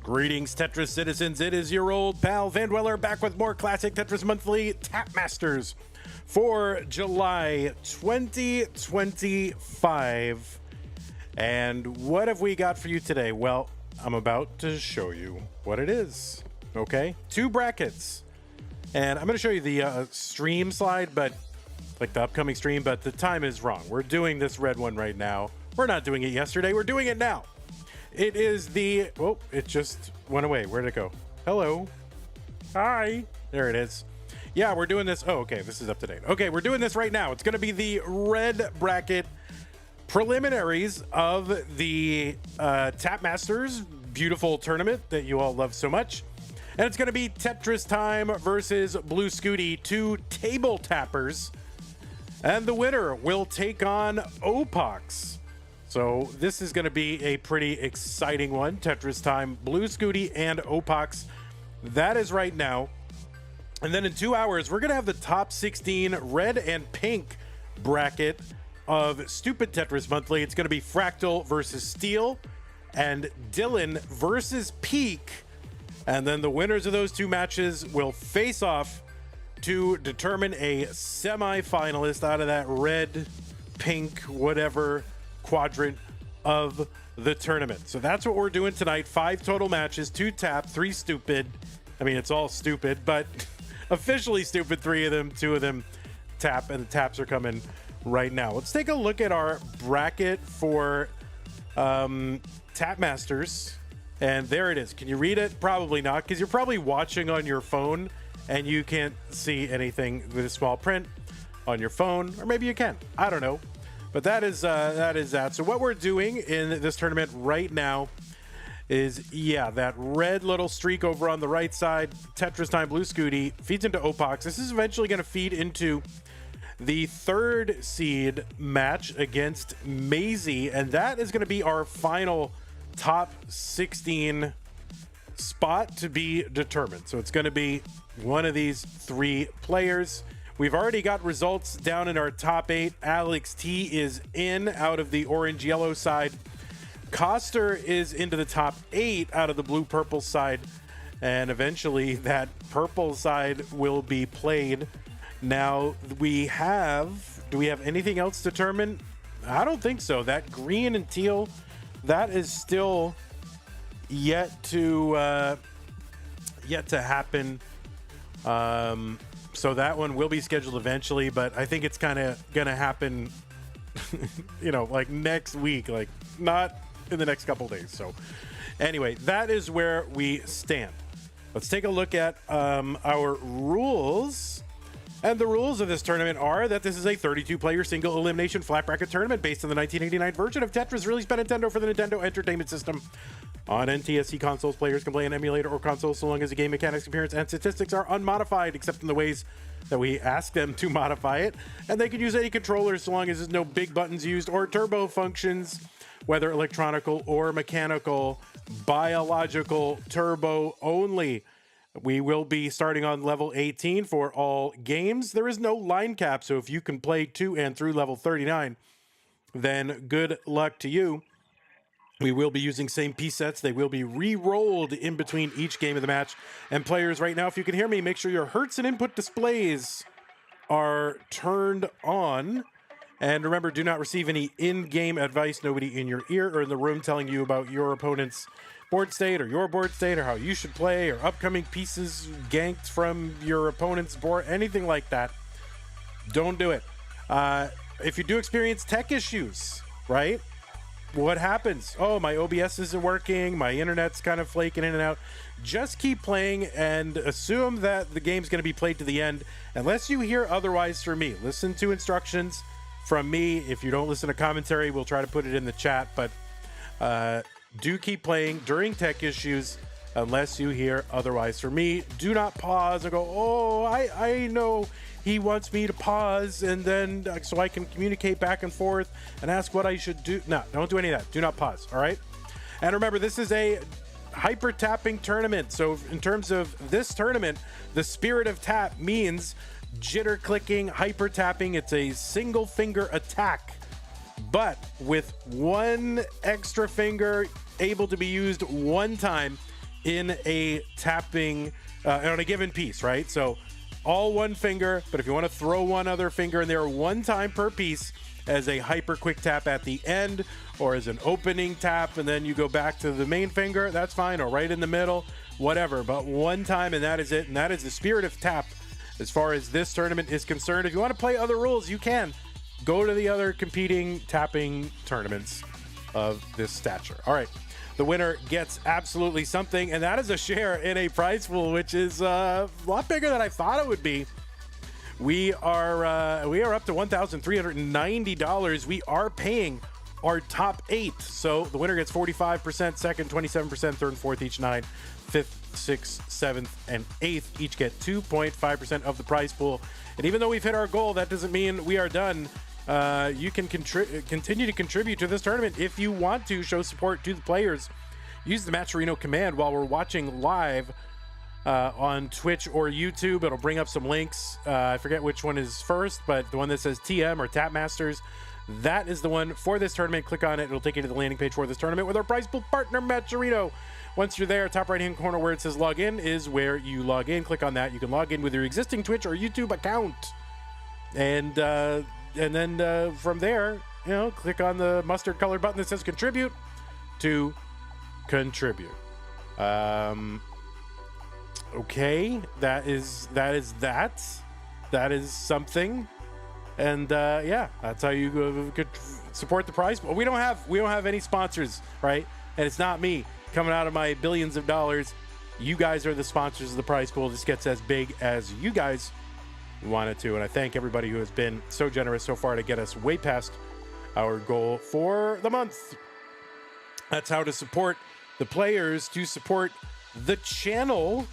Greetings, Tetris citizens. It is your old pal Van Dweller back with more classic Tetris Monthly Tap Masters for July 2025. And what have we got for you today? Well, I'm about to show you what it is. Okay, 2 brackets. And I'm going to show you the stream slide, but like the upcoming stream, but the time is wrong. We're doing this red one right now. We're not doing it yesterday. We're doing it now. It is the, oh, it just went away. Where'd it go? Hello. Hi. There it is. Yeah, we're doing this. Oh, okay. This is up to date. Okay, we're doing this right now. It's going to be the red bracket preliminaries of the Tap Masters beautiful tournament that you all love so much. And it's going to be Tetristime versus Bluescuti, 2 table tappers. And the winner will take on Opaux. So this is going to be a pretty exciting one. Tetristime, Bluescuti, and Opaux. That is right now. And then in 2 hours, we're going to have the top 16 red and pink bracket of Stupid Tetris Monthly. It's going to be Fractal versus Steel and Dylan versus Peak. And then the winners of those 2 matches will face off to determine a semi-finalist out of that red, pink, whatever quadrant of the tournament. So that's what we're doing tonight. 5 total matches, 2 tap, 3 stupid. I mean, it's all stupid, but officially stupid, 3 of them, 2 of them tap, and the taps are coming right now. Let's take a look at our bracket for Tap Masters. And there it is. Can you read it? Probably not, because you're probably watching on your phone and you can't see anything with a small print on your phone, or maybe you can. I don't know. But that is that. So what we're doing in this tournament right now is, yeah, that red little streak over on the right side, Tetristime Bluescuti, feeds into Opaux. This is eventually going to feed into the 3rd seed match against Maisie, and that is going to be our final top 16 spot to be determined. So it's going to be one of these 3 players. We've already got results down in our top 8. Alex T is in out of the orange-yellow side. Coster is into the top 8 out of the blue-purple side. And eventually that purple side will be played. Now do we have anything else determined? I don't think so. That green and teal, that is still yet to happen. So that one will be scheduled eventually, but I think it's kind of gonna happen, you know, like next week, like not in the next couple days. So anyway, that is where we stand. Let's take a look at our rules. And the rules of this tournament are that this is a 32-player single elimination flat bracket tournament based on the 1989 version of Tetris released by Nintendo for the Nintendo Entertainment System. On NTSC consoles, players can play an emulator or console so long as the game mechanics, appearance, and statistics are unmodified, except in the ways that we ask them to modify it. And they can use any controller so long as there's no big buttons used or turbo functions, whether electronical or mechanical, biological, turbo only. We will be starting on level 18 for all games. There is no line cap, so if you can play to and through level 39, then good luck to you. We will be using same piece sets. They will be re-rolled in between each game of the match. And players, right now, if you can hear me, make sure your hertz and input displays are turned on. And remember, do not receive any in-game advice. Nobody in your ear or in the room telling you about your opponent's board state or your board state or how you should play or upcoming pieces ganked from your opponent's board, anything like that. Don't do it. If you do experience tech issues, right? What happens? Oh, my OBS isn't working. My internet's kind of flaking in and out. Just keep playing and assume that the game's going to be played to the end unless you hear otherwise from me. Listen to instructions from me. If you don't listen to commentary, we'll try to put it in the chat, but do keep playing during tech issues unless you hear otherwise from me. Do not pause and go, oh, I know he wants me to pause and then so I can communicate back and forth and ask what I should do. No, don't do any of that. Do not pause, all right? And remember, this is a hyper-tapping tournament. So in terms of this tournament, the spirit of tap means jitter clicking, hyper tapping. It's a single finger attack, but with one extra finger able to be used one time in a tapping on a given piece, right? So all one finger, but if you want to throw one other finger in there one time per piece as a hyper quick tap at the end, or as an opening tap, and then you go back to the main finger, that's fine, or right in the middle, whatever, but one time, and that is it. And that is the spirit of tap as far as this tournament is concerned. If you want to play other rules, you can go to the other competing tapping tournaments of this stature. All right, the winner gets absolutely something, and that is a share in a prize pool, which is a lot bigger than I thought it would be. We are up to $1,390. We are paying our top 8. So the winner gets 45%, second 27%, third and fourth each 9, fifth, sixth, seventh, and eighth each get 2.5% of the prize pool. And even though we've hit our goal, that doesn't mean we are done. You can continue to contribute to this tournament if you want to show support to the players. Use the Matcherino command while we're watching live on Twitch or YouTube. It'll bring up some links. I forget which one is first, but the one that says TM or Tap Masters, that is the one for this tournament. Click on it. It'll take you to the landing page for this tournament with our prize pool partner, Matcherino. Once you're there, top right-hand corner where it says log in is where you log in. Click on that. You can log in with your existing Twitch or YouTube account. And then from there, you know, click on the mustard colored button that says contribute to contribute. Okay, that is something. And yeah, that's how you could support the prize. But we don't have any sponsors, right? And it's not me coming out of my billions of dollars. You guys are the sponsors of the prize pool. This gets as big as you guys want it to. And I thank everybody who has been so generous so far to get us way past our goal for the month. That's how to support the players, to support the channel.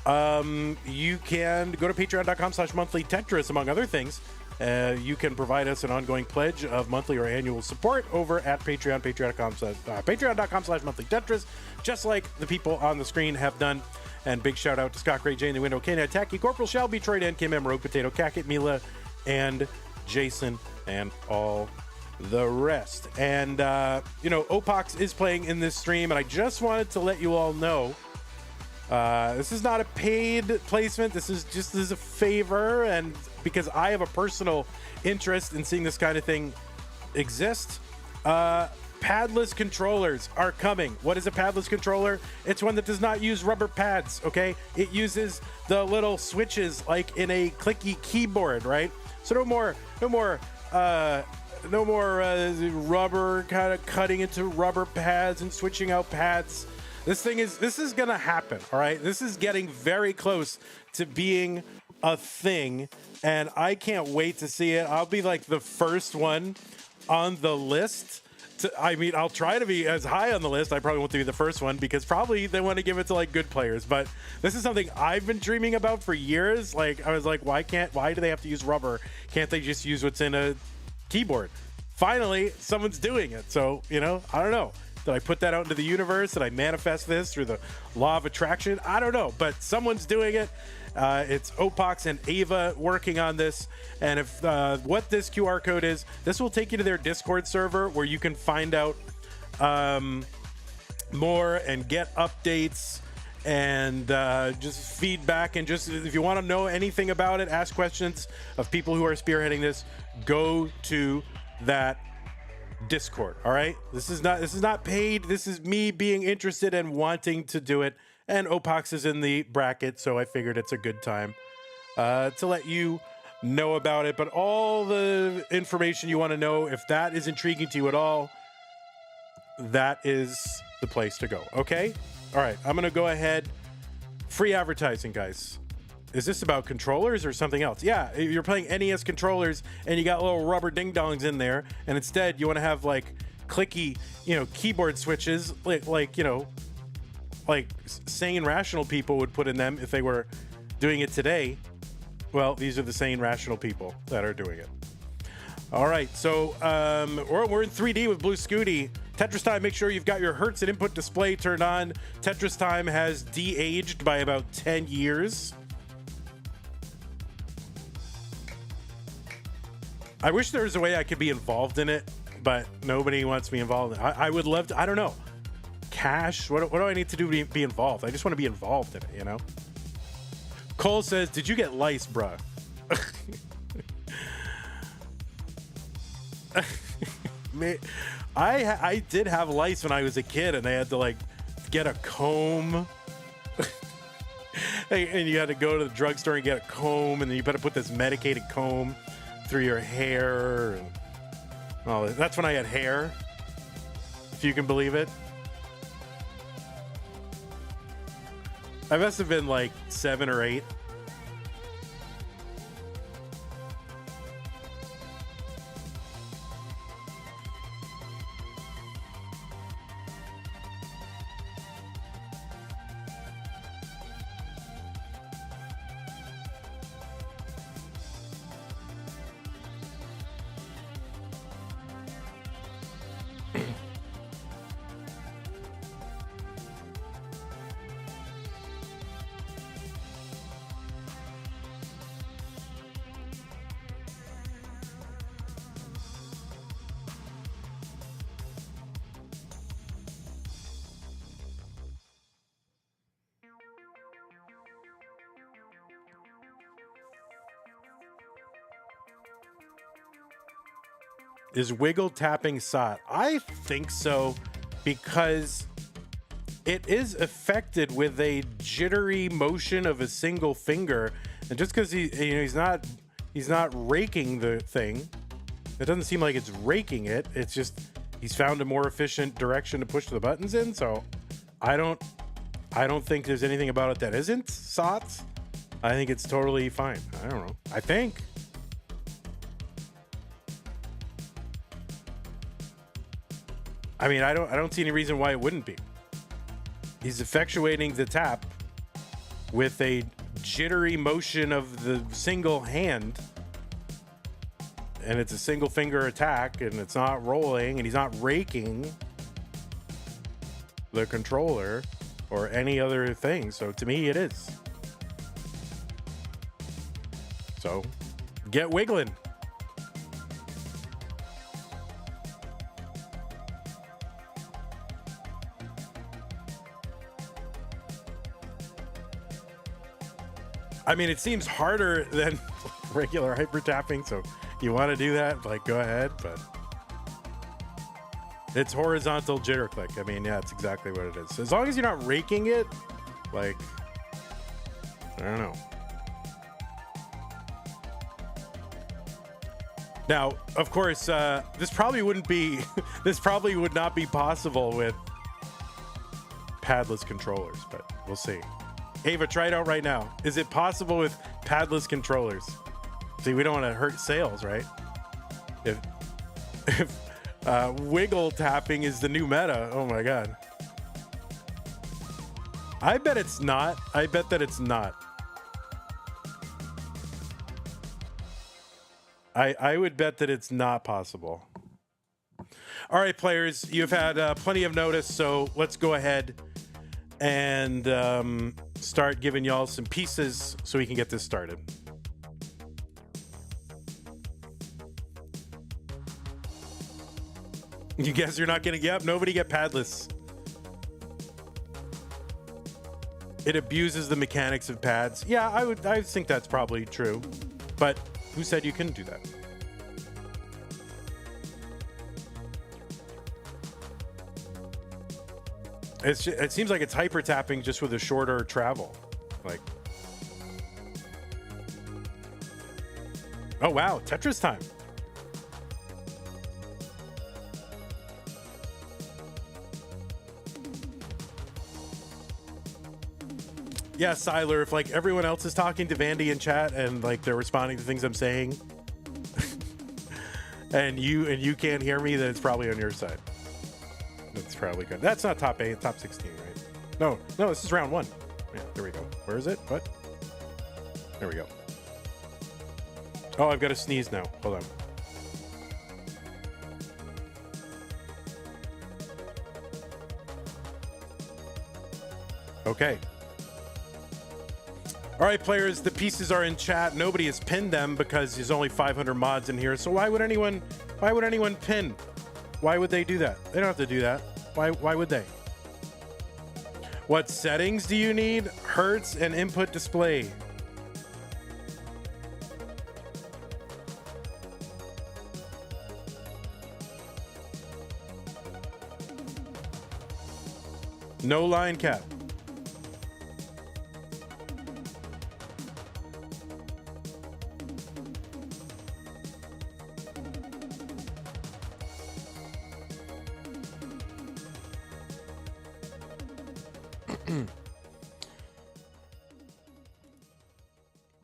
You can go to patreon.com/monthly Tetris, among other things. You can provide us an ongoing pledge of monthly or annual support over at Patreon, patreon.com/monthly Tetris, just like the people on the screen have done. And big shout out to Scott Gray, Jane the Window, Canada, Tacky, Corporal Shelby, Troy, Dan, Kim M, Rogue Potato, Cacket, Mila, and Jason, and all the rest. And, you know, Opaux is playing in this stream, and I just wanted to let you all know this is not a paid placement. This is just as a favor, and because I have a personal interest in seeing this kind of thing exist. Padless controllers are coming. What is a padless controller? It's one that does not use rubber pads, okay? It uses the little switches like in a clicky keyboard, right? So no more rubber kind of cutting into rubber pads and switching out pads. This is gonna happen, all right? This is getting very close to being a thing, and I can't wait to see it. I'll be like the first one on the list. I'll try to be as high on the list. I probably won't be the first one because probably they want to give it to like good players. But this is something I've been dreaming about for years. Like I was like, why do they have to use rubber? Can't they just use what's in a keyboard? Finally, someone's doing it. So, you know, I don't know. Did I put that out into the universe? Did I manifest this through the law of attraction? I don't know, but someone's doing it. It's Opaux and Ava working on this. And if what this QR code is, this will take you to their Discord server where you can find out more and get updates and just feedback. And just if you want to know anything about it, ask questions of people who are spearheading this, go to that Discord. All right, this is not paid. This is me being interested and wanting to do it. And Opaux is in the bracket, so I figured it's a good time to let you know about it. But all the information you want to know, if that is intriguing to you at all, that is the place to go. Okay? All right, I'm going to go ahead. Free advertising, guys. Is this about controllers or something else? Yeah, you're playing NES controllers and you got little rubber ding-dongs in there, and instead you want to have like clicky, you know, keyboard switches, like you know, like sane, rational people would put in them if they were doing it today. Well, these are the sane, rational people that are doing it. All right, so we're in 3D with Bluescuti. Tetristime, make sure you've got your hertz and input display turned on. Tetristime has de-aged by about 10 years. I wish there was a way I could be involved in it, but nobody wants me involved in it. I would love to, I don't know. cash? What do I need to do to be involved? I just want to be involved in it, you know? Cole says, did you get lice, bruh? I did have lice when I was a kid, and they had to like get a comb. And you had to go to the drugstore and get a comb, and then you better put this medicated comb through your hair. And all that. That's when I had hair, if you can believe it. I must have been like 7 or 8. Is wiggle tapping sought? I think so, because it is affected with a jittery motion of a single finger, and just because he's not raking the thing, it doesn't seem like it's raking it. It's just he's found a more efficient direction to push the buttons in. So I don't think there's anything about it that isn't sought. I think it's totally fine. I don't know. I think. I mean, I don't see any reason why it wouldn't be. He's effectuating the tap with a jittery motion of the single hand, and it's a single finger attack, and it's not rolling, and he's not raking the controller or any other thing. So to me, it is. So get wiggling. I mean, it seems harder than regular hyper tapping, so you want to do that, like, go ahead, but it's horizontal jitter click. I mean, yeah, that's exactly what it is. So as long as you're not raking it, like, I don't know. Now, of course, this probably would not be possible with padless controllers, but we'll see. Ava, try it out right now. Is it possible with padless controllers? See, we don't want to hurt sales, right? If wiggle tapping is the new meta, oh my god. I bet it's not. I bet that it's not. I would bet that it's not possible. All right, players, you've had plenty of notice, so let's go ahead and start giving y'all some pieces so we can get this started. You guess you're not getting, yep, nobody get padless. It abuses the mechanics of pads. Yeah, I think that's probably true. But who said you couldn't do that? It seems like it's hyper tapping just with a shorter travel. Like, oh wow, Tetristime. Yeah, Siler, if like everyone else is talking to Vandy in chat and like they're responding to things I'm saying and you can't hear me, then it's probably on your side. That's probably good. That's not top 8, top 16, right? No, this is round 1. Yeah, there we go. Where is it? What? There we go. Oh, I've got to sneeze now. Hold on. Okay. All right, players, the pieces are in chat. Nobody has pinned them because there's only 500 mods in here. So why would anyone pin? Why would they do that? They don't have to do that. Why would they? What settings do you need? Hertz and input display. No line cap.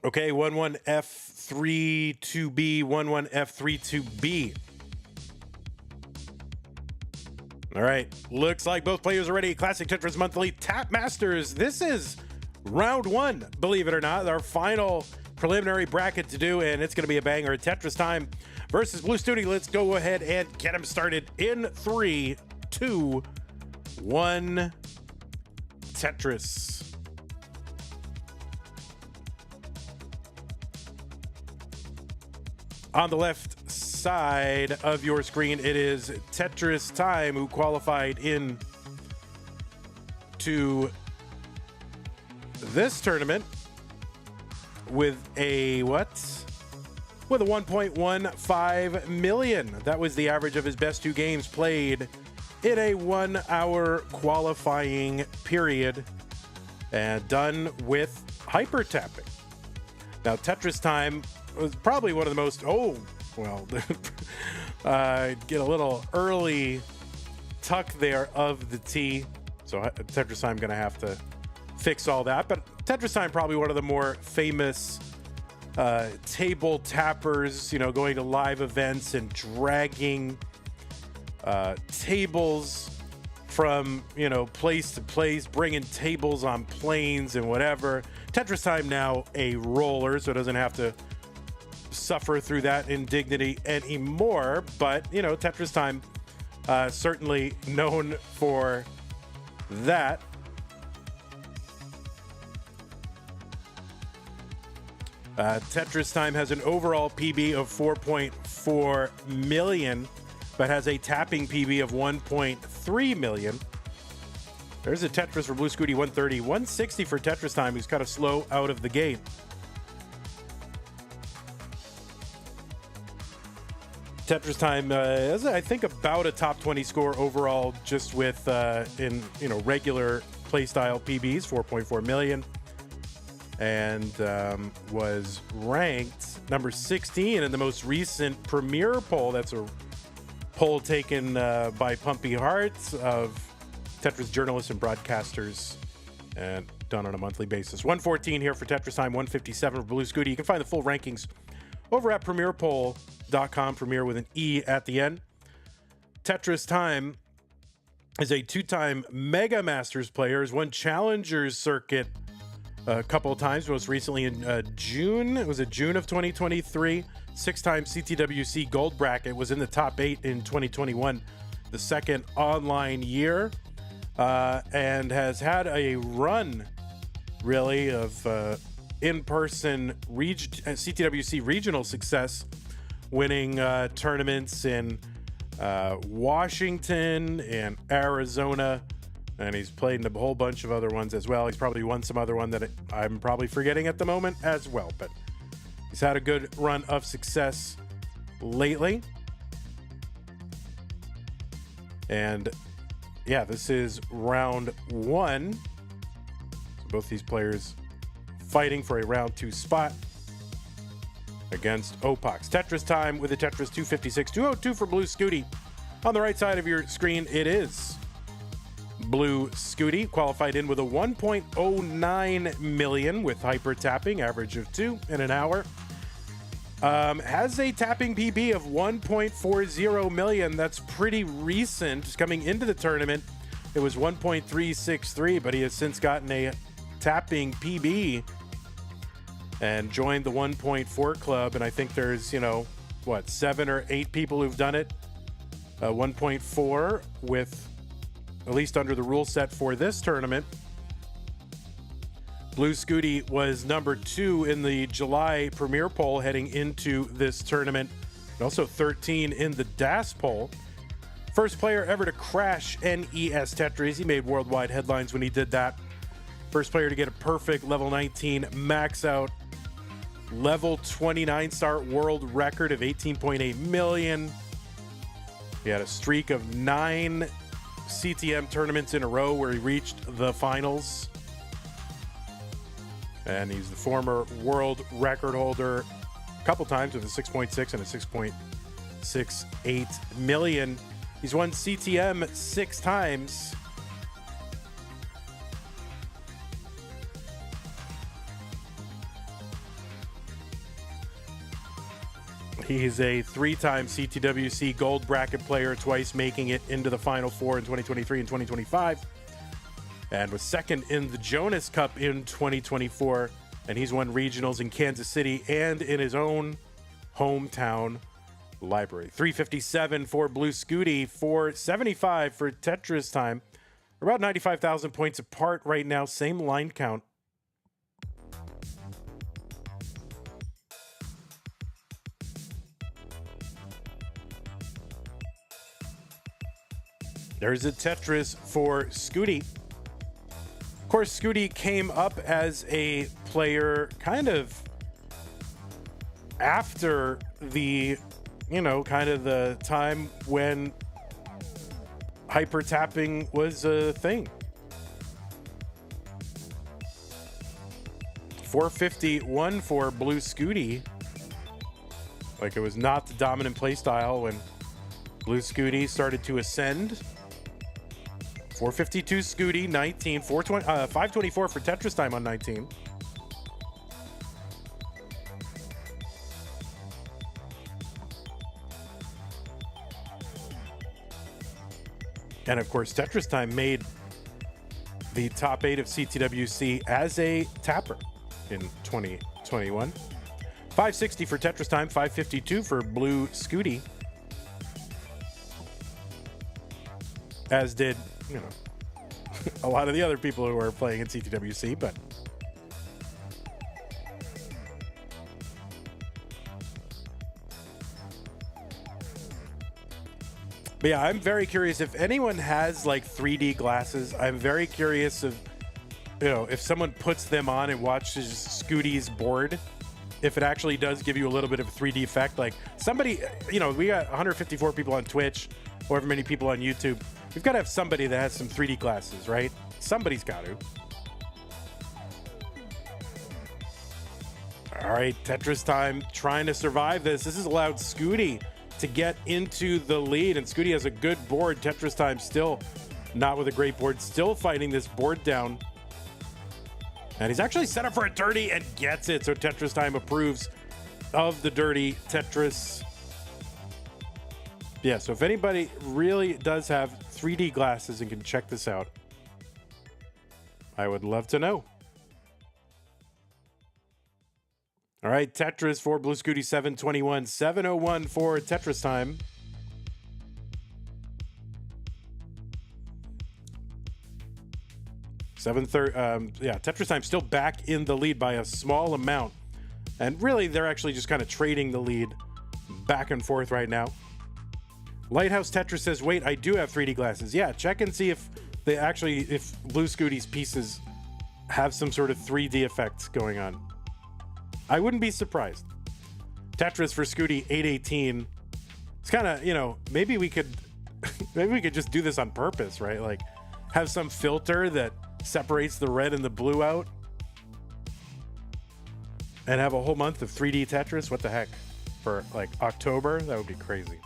Okay, 11F32B, 11F32B. All right, looks like both players are ready. Classic Tetris Monthly Tap Masters. This is round one, believe it or not, our final preliminary bracket to do, and it's going to be a banger. Tetristime versus Bluescuti. Let's go ahead and get them started in 3, 2, 1. Tetris. On the left side of your screen, it is Tetristime, who qualified in to this tournament with a what? With a 1.15 million. That was the average of his best 2 games played in a 1-hour qualifying period, and done with Hypertapping. Now, Tetristime was probably one of the most, get a little early tuck there of the T. So Tetristime going to have to fix all that. But Tetristime probably one of the more famous table tappers, you know, going to live events and dragging tables from, you know, place to place, bringing tables on planes and whatever. Tetristime now a roller, so doesn't have to suffer through that indignity anymore. But, you know, Tetristime certainly known for that. Tetristime has an overall PB of 4.4 million, but has a tapping PB of 1.3 million. There's a Tetris for Bluescuti, 130. 160 for Tetristime, who's kind of slow out of the gate. Tetristime has, I think, about a top 20 score overall, just with in, you know, regular playstyle PBs, 4.4 million, and was ranked number 16 in the most recent Premier poll. That's a poll taken by Pumpy Hearts of Tetris journalists and broadcasters, and done on a monthly basis. 114 here for Tetristime, 157 for Bluescuti. You can find the full rankings over at premierpoll.com, Premier with an E at the end. Tetristime is a 2-time Mega Masters player, has won Challengers Circuit a couple of times, most recently in June. It was June of 2023. 6-time CTWC Gold Bracket, was in the top 8 in 2021, the second online year, and has had a run, really, of in-person CTWC regional success, winning tournaments in Washington and Arizona, and he's played in a whole bunch of other ones as well. He's probably won some other one that I'm probably forgetting at the moment as well, but he's had a good run of success lately. And yeah, this is round one. So both these players fighting for a round 2 spot against Opaux. Tetristime with a Tetris 256, 202 for Bluescuti. On the right side of your screen, it is Bluescuti, qualified in with a 1.09 million with Hypertapping, average of 2 in an hour. Has a tapping PB of 1.40 million. That's pretty recent. Coming into the tournament, it was 1.363, but he has since gotten a tapping PB and joined the 1.4 club. And I think there's, you know, what, 7 or 8 people who've done it. 1.4 with, at least under the rule set for this tournament. Bluescuti was number 2 in the July Premier poll heading into this tournament, and also 13 in the DAS poll. First player ever to crash NES Tetris. He made worldwide headlines when he did that. First player to get a perfect level 19 max out level 29 star world record of 18.8 million. He had a streak of 9 CTM tournaments in a row where he reached the finals. And he's the former world record holder a couple times with a 6.6 and a 6.68 million. He's won CTM 6 times. He's a 3-time CTWC gold bracket player, twice making it into the Final Four in 2023 and 2025. And was second in the Jonas Cup in 2024. And he's won regionals in Kansas City and in his own hometown library. 357 for Bluescuti, 475 for Tetristime. About 95,000 points apart right now, same line count. There's a Tetris for Scooty. Of course, Scooty came up as a player kind of after the, kind of the time when hypertapping was a thing. 451 for Bluescuti. Like, it was not the dominant playstyle when Bluescuti started to ascend. 452 Scooty, 19, 524 for Tetristime on 19. And of course, Tetristime made the top 8 of CTWC as a tapper in 2021. 560 for Tetristime, 552 for Bluescuti. As did, a lot of the other people who are playing in CTWC, but yeah, I'm very curious if anyone has like 3D glasses. I'm very curious of, if someone puts them on and watches Scooty's board, if it actually does give you a little bit of a 3D effect. Like somebody, we got 154 people on Twitch, however many people on YouTube. We've got to have somebody that has some 3D glasses, right? Somebody's got to. All right, Tetristime trying to survive this. This has allowed Scooty to get into the lead, and Scooty has a good board. Tetristime still not with a great board, still fighting this board down. And he's actually set up for a dirty and gets it, so Tetristime approves of the dirty Tetris. Yeah, so if anybody really does have 3D glasses and can check this out, I would love to know. All right, Tetris for Bluescuti, 721, 701 for Tetristime. Tetristime still back in the lead by a small amount. And really, they're actually just kind of trading the lead back and forth right now. Lighthouse Tetris says, wait, I do have 3D glasses. Yeah, check and see if Bluescuti's pieces have some sort of 3D effects going on. I wouldn't be surprised. Tetris for Scooty, 818. It's kind of, maybe we could just do this on purpose, right? Like have some filter that separates the red and the blue out and have a whole month of 3D Tetris. What the heck? For like October? That would be crazy.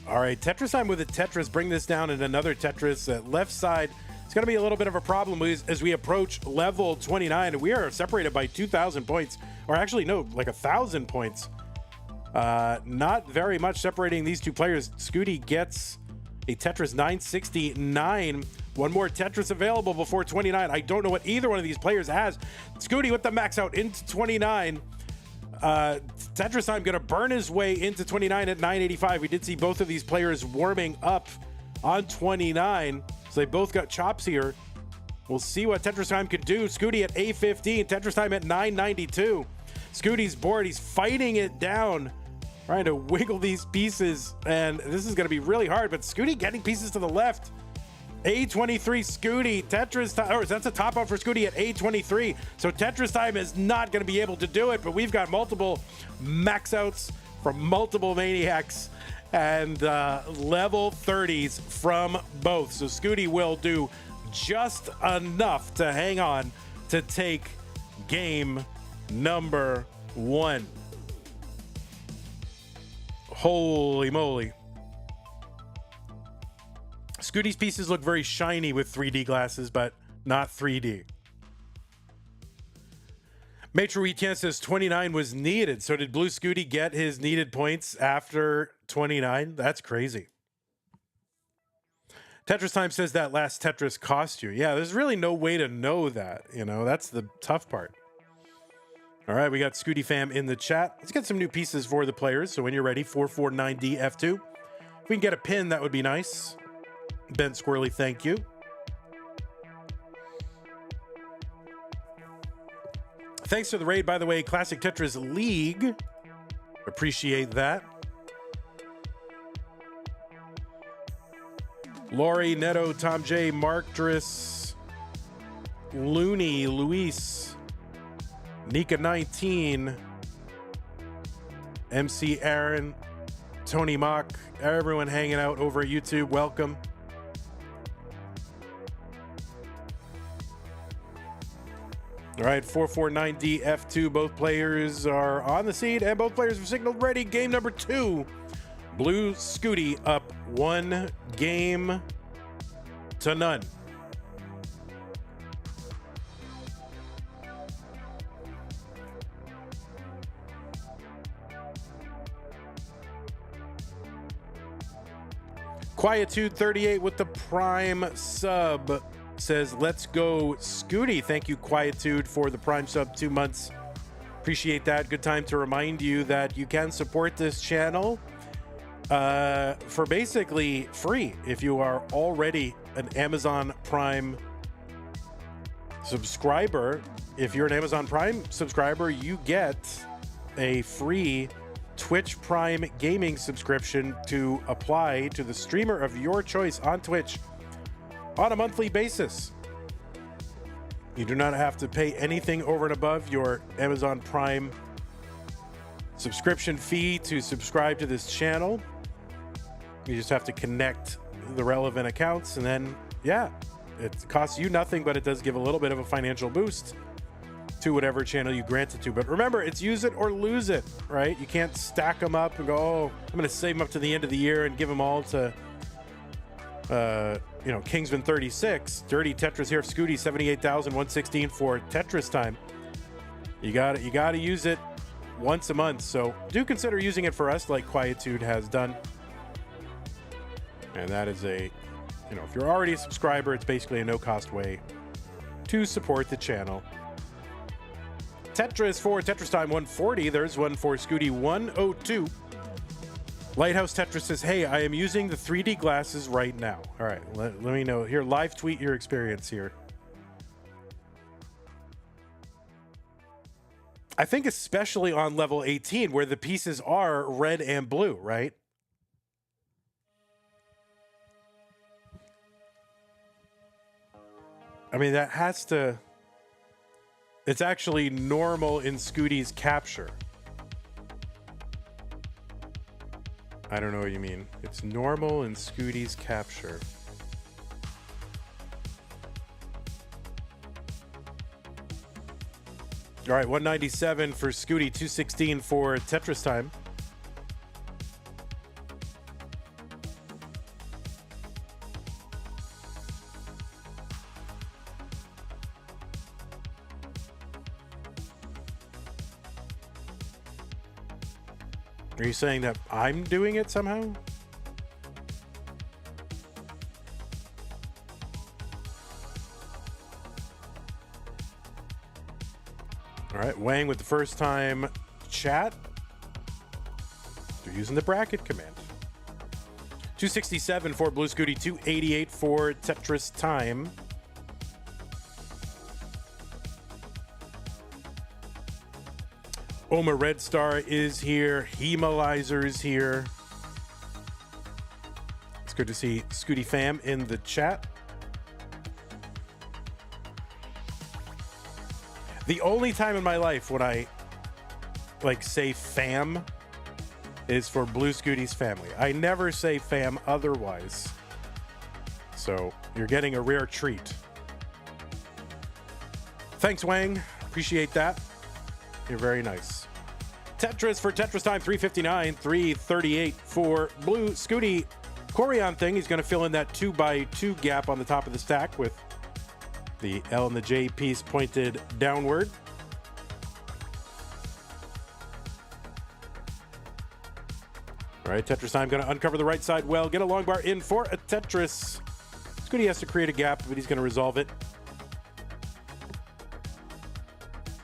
All right, Tetristime with a Tetris. Bring this down in another Tetris. Left side, it's going to be a little bit of a problem as we approach level 29. We are separated by 2,000 points, or actually, no, like 1,000 points. Not very much separating these two players. Scooty gets a Tetris 969. One more Tetris available before 29. I don't know what either one of these players has. Scooty with the max out into 29. Tetristime going to burn his way into 29 at 985. We did see both of these players warming up on 29, so they both got chops here. We'll see what Tetristime can do. Scooty at 815, Tetristime at 992. Scooty's bored. He's fighting it down, trying to wiggle these pieces, and this is going to be really hard, but Scooty getting pieces to the left. A23 Scooty, Tetristime, or that's a top up for Scooty at A23. So Tetristime is not going to be able to do it, but we've got multiple max outs from multiple maniacs and level 30s from both. So Scooty will do just enough to hang on to take game number 1. Holy moly. Scooty's pieces look very shiny with 3D glasses, but not 3D. Maitre Weekend says 29 was needed. So did Blue Scooty get his needed points after 29? That's crazy. Tetristime says that last Tetris cost you. Yeah, there's really no way to know that. You know, that's the tough part. All right, we got Scooty fam in the chat. Let's get some new pieces for the players. So when you're ready, 449D F2. If we can get a pin, that would be nice. Bent Squirrely, thank you. Thanks for the raid, by the way, Classic Tetris League. Appreciate that. Lori, Neto, Tom J, Mark Driss, Looney, Luis, Nika 19, MC Aaron, Tony Mock, everyone hanging out over at YouTube. Welcome. All right, 449D F2. Both players are on the seat and both players are signaled ready. Game number 2. Blue Scooty up 1 game to none. Quietude 38 with the Prime sub says, let's go Scooty. Thank you, Quietude, for the Prime sub, 2 months. Appreciate that. Good time to remind you that you can support this channel for basically free if you are already an Amazon Prime subscriber. If you're an Amazon Prime subscriber, you get a free Twitch Prime gaming subscription to apply to the streamer of your choice on Twitch on a monthly basis. You do not have to pay anything over and above your Amazon Prime subscription fee to subscribe to this channel. You just have to connect the relevant accounts, and then, yeah, it costs you nothing, but it does give a little bit of a financial boost to whatever channel you grant it to. But remember, it's use it or lose it, right? You can't stack them up and go, oh, I'm going to save them up to the end of the year and give them all to, Kingsman 36. Dirty Tetris here, Scooty, 78,116 for Tetristime. You got to use it once a month. So do consider using it for us like Quietude has done. And that is if you're already a subscriber, it's basically a no-cost way to support the channel. Tetris for Tetristime 140. There's one for Scooty 102. Lighthouse Tetris says, hey, I am using the 3D glasses right now. All right, let me know. Here, live tweet your experience here. I think especially on level 18 where the pieces are red and blue, right? I mean, that has to... It's actually normal in Scooty's capture. I don't know what you mean. It's normal in Scooty's capture. All right, 197 for Scooty, 216 for Tetristime. Are you saying that I'm doing it somehow? All right, Wang with the first time chat. They're using the bracket command. 267 for Blue Scooty, 288 for Tetris Time. Oma Red Star is here. Hemalizer's here. It's good to see Scooty Fam in the chat. The only time in my life when I say fam is for Bluescuti's family. I never say fam otherwise. So you're getting a rare treat. Thanks, Wang. Appreciate that. You're very nice. Tetris for Tetristime 359, 338 for Bluescuti. Corian thing, he's going to fill in that 2x2 gap on the top of the stack with the L and the J piece pointed downward. All right, Tetristime going to uncover the right side well, get a long bar in for a Tetris. Scooty has to create a gap, but he's going to resolve it.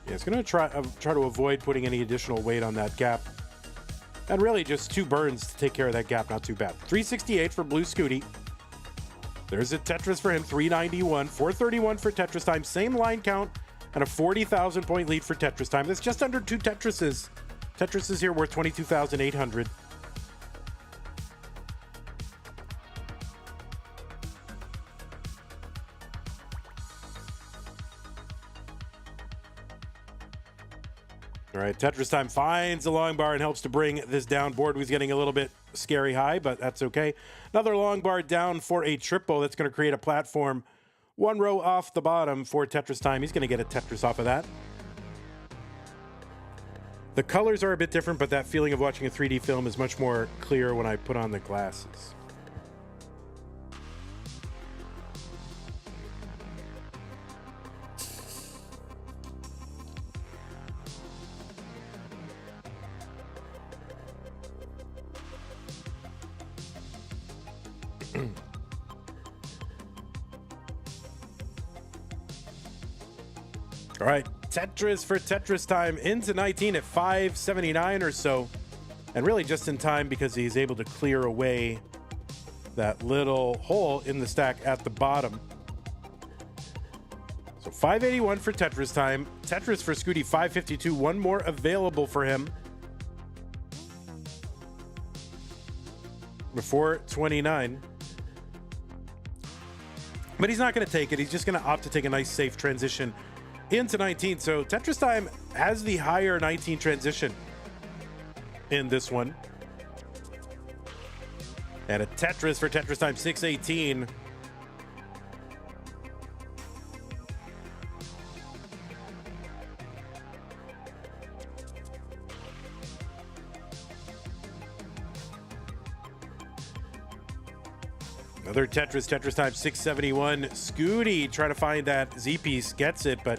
Yeah, it's going to try to avoid putting any additional weight on that gap. And really just 2 burns to take care of that gap, not too bad. 368 for Bluescuti. There's a Tetris for him, 391, 431 for Tetristime, same line count, and a 40,000 point lead for Tetristime. That's just under 2 Tetrises. Tetris is here worth 22,800. All right, Tetristime finds the long bar and helps to bring this down. Board was getting a little bit scary high, but that's okay. Another long bar down for a triple. That's going to create a platform 1 row off the bottom for Tetristime. He's going to get a Tetris off of that. The colors are a bit different, but that feeling of watching a 3D film is much more clear when I put on the glasses. All right, Tetris for Tetristime into 19 at 579 or so. And really just in time because he's able to clear away that little hole in the stack at the bottom. So 581 for Tetristime. Tetris for Scooty, 552. One more available for him. Before 29. But he's not going to take it. He's just going to opt to take a nice safe transition into 19. So Tetristime has the higher 19 transition in this one. And a Tetris for Tetristime, 618. Another Tetris, Tetristime, 671. Scooty trying to find that Z piece, gets it, but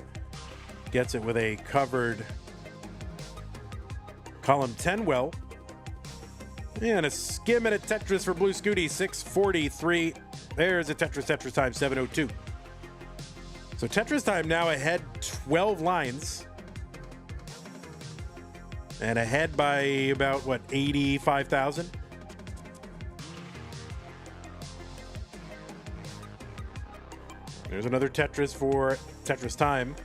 gets it with a covered column 10 well. And a skim and a Tetris for Bluescuti, 643. There's a Tetris, Tetristime, 702. So Tetristime now ahead 12 lines. And ahead by about, what, 85,000? There's another Tetris for Tetristime.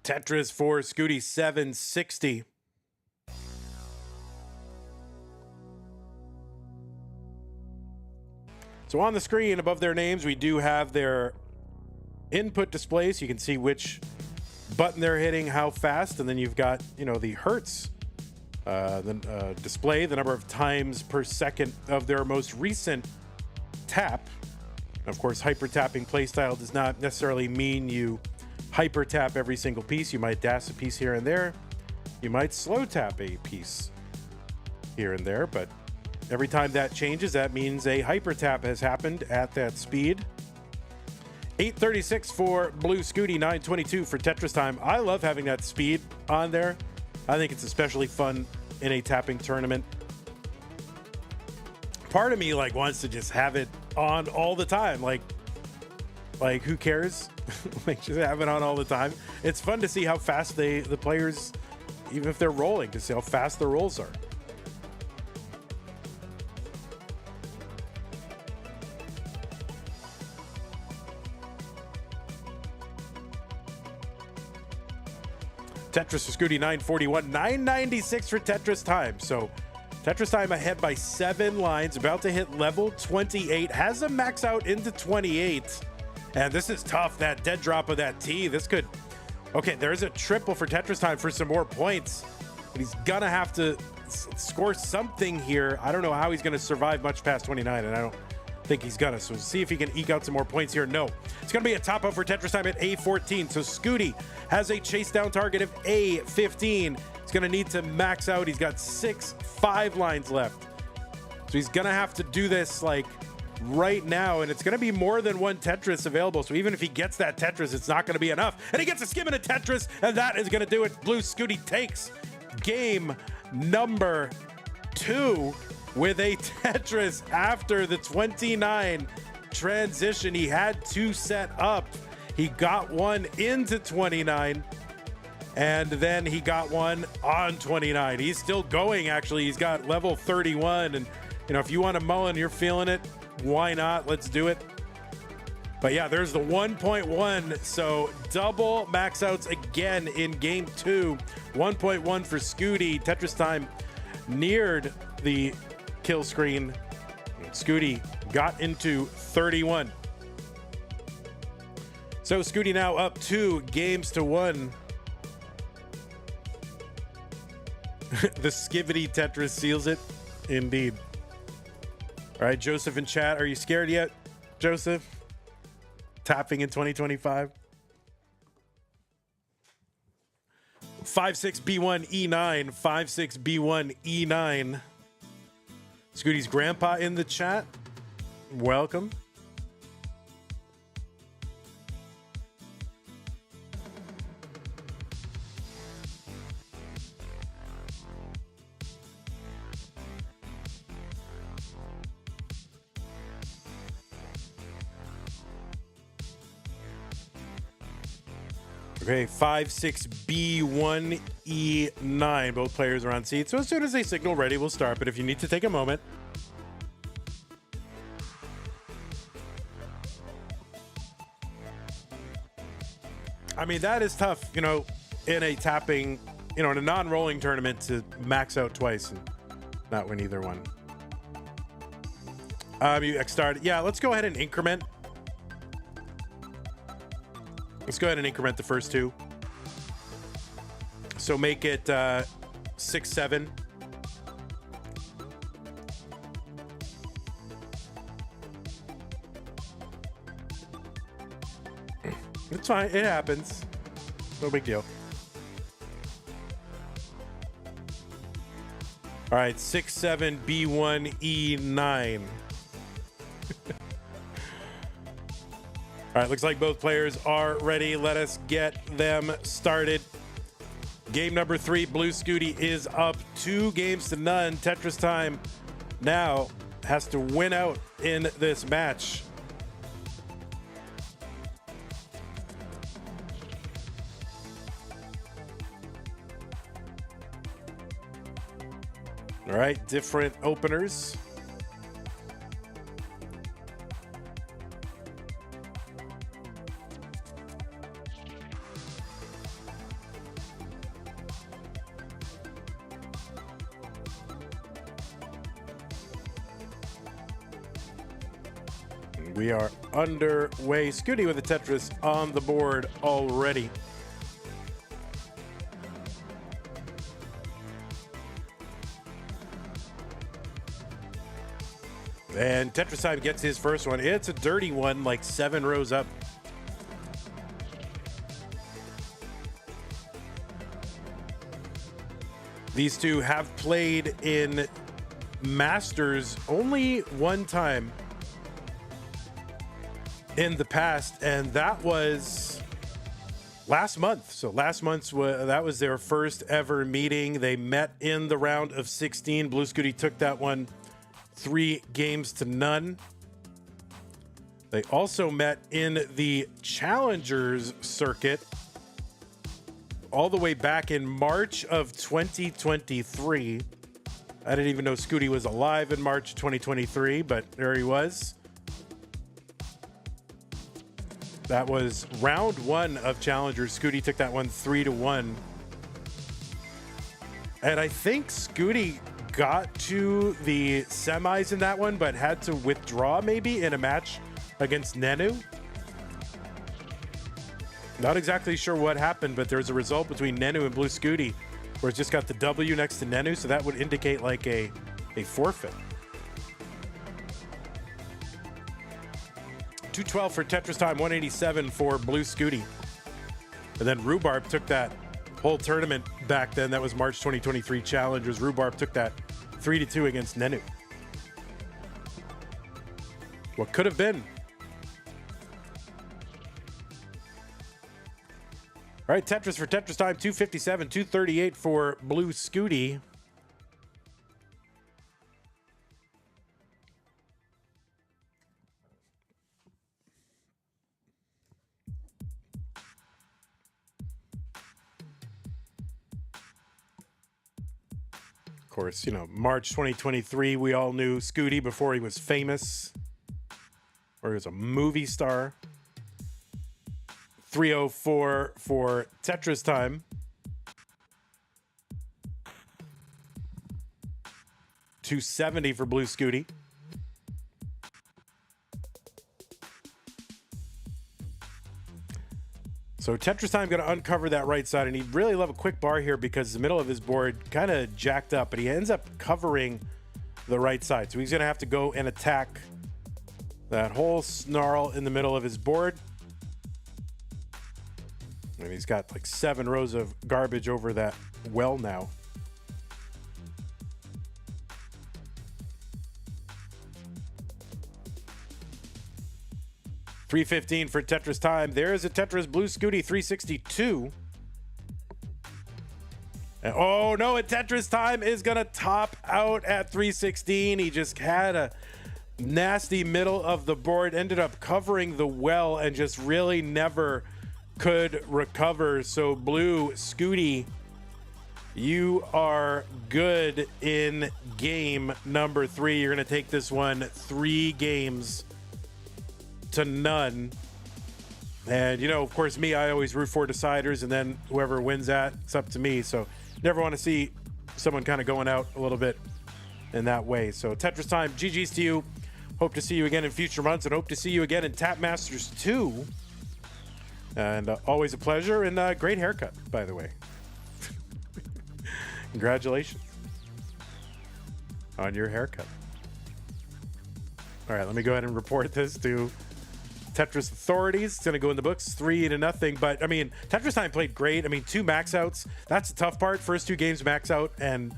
Tetris for Scooty, 760. So on the screen above their names, we do have their input display, so you can see which button they're hitting, how fast, and then you've got, the hertz, display, the number of times per second of their most recent tap. Of course, hypertapping playstyle does not necessarily mean you hyper tap every single piece. You might dash a piece here and there. You might slow tap a piece here and there, but every time that changes, that means a hyper tap has happened at that speed. 836 for Bluescuti, 922 for Tetristime. I love having that speed on there. I think it's especially fun in a tapping tournament. Part of me wants to just have it on all the time. Like who cares? Just have it on all the time. It's fun to see how fast the players, even if they're rolling, to see how fast the rolls are. Tetris for Scooty 941, 996 for Tetristime. So Tetristime ahead by 7 lines, about to hit level 28, has a max out into 28. And this is tough, that dead drop of that T. This could, okay, there's a triple for Tetristime for some more points. But he's gonna have to score something here. I don't know how he's gonna survive much past 29, and I don't think he's gonna. So see if he can eke out some more points here. No, it's gonna be a top out for Tetristime at A14. So Scooty has a chase down target of A15. He's gonna need to max out. He's got 5 lines left. So he's gonna have to do this like right now, and it's gonna be more than one Tetris available. So even if he gets that Tetris, it's not gonna be enough. And he gets a skim and a Tetris, and that is gonna do it. Bluescuti takes game number 2 with a Tetris after the 29 transition. He had 2 set up. He got one into 29, and then he got one on 29. He's still going, actually. He's got level 31, and you know, if you want to mullen, you're feeling it, why not? Let's do it. But yeah, there's the 1.1. So double max outs again in game 2. 1.1 for Scooty. Tetristime neared the kill screen. Scooty got into 31. So Scooty now up 2 games to 1. The skivity Tetris seals it. Indeed. All right, Joseph in chat. Are you scared yet, Joseph? Tapping in 2025. 56B1E9. 56B1E9. Scooty's grandpa in the chat. Welcome. Okay, 56B1E9. Both players are on seats. So as soon as they signal ready, we'll start. But if you need to take a moment. I mean, that is tough, you know, in a tapping, you know, in a non-rolling tournament to max out twice and not win either one. You started. Yeah, let's go ahead and increment. Let's go ahead and increment the first 2. So make it 6, 7. It's fine. It happens. No big deal. All right, 6, 7, B1, E9. All right, looks like both players are ready. Let us get them started. Game number 3, Bluescuti is up 2 games to none. Tetristime now has to win out in this match. All right, different openers. We are underway. Scooty with a Tetris on the board already. And Tetristime gets his first one. It's a dirty one, like 7 rows up. These two have played in Masters only one time in the past, and that was last month. So last month's that was their first ever meeting. They met in the round of 16. Bluescuti took that one 3 games to none. They also met in the Challengers circuit all the way back in March of 2023. I didn't even know Scooty was alive in March 2023, but there he was. That was round 1 of Challengers. Scooty took that one 3-1. And I think Scooty got to the semis in that one, but had to withdraw maybe in a match against Nenu. Not exactly sure what happened, but there's a result between Nenu and Bluescuti where it's just got the W next to Nenu, so that would indicate like a forfeit. 212 for Tetristime, 187 for Bluescuti. And then Rhubarb took that whole tournament back then. That was March 2023 Challengers. Rhubarb took that 3-2 against Nenu. What could have been? All right, Tetris for Tetristime, 257, 238 for Bluescuti. Of course, you know, March 2023, we all knew Scooty before he was famous, or he was a movie star. 304 for Tetristime. 270 for Bluescuti. So Tetristime going to uncover that right side, and he'd really love a quick bar here because the middle of his board kind of jacked up, but he ends up covering the right side. So he's going to have to go and attack that whole snarl in the middle of his board. And he's got like 7 rows of garbage over that well now. $315 for Tetristime. There's a Tetris Bluescuti 362. And oh no, a Tetristime is gonna top out at 316. He just had a nasty middle of the board, ended up covering the well and just really never could recover. So Bluescuti, you are good in game number 3. You're gonna take this one 3 games to none. And you know, of course, me, I always root for deciders, and then whoever wins that, it's up to me. So never want to see someone kind of going out a little bit in that way. So Tetristime, GG's to you. Hope to see you again in future months, and hope to see you again in Tap Masters 2. And always a pleasure, and great haircut, by the way. Congratulations on your haircut. All right, let me go ahead and report this to Tetris authorities. It's going to go in the books 3-0. But, I mean, Tetristime played great. I mean, 2 max outs. That's the tough part. First 2 games max out and,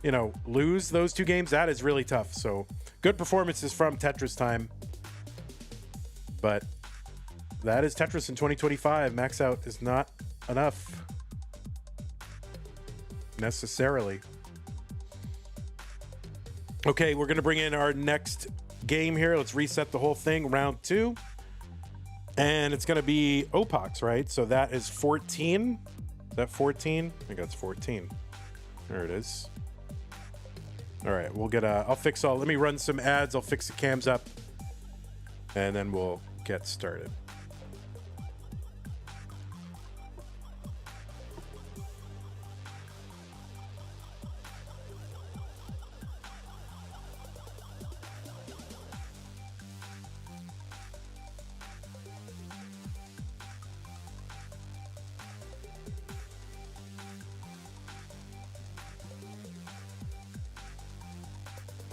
you know, lose those 2 games. That is really tough. So, good performances from Tetristime. But that is Tetris in 2025. Max out is not enough necessarily. Okay, we're going to bring in our next game here. Let's reset the whole thing. Round 2. And it's going to be Opaux, right? So that is 14. Is that 14? I think that's 14. There it is. All right, we'll get I'll fix let me run some ads. I'll fix the cams up, and then we'll get started.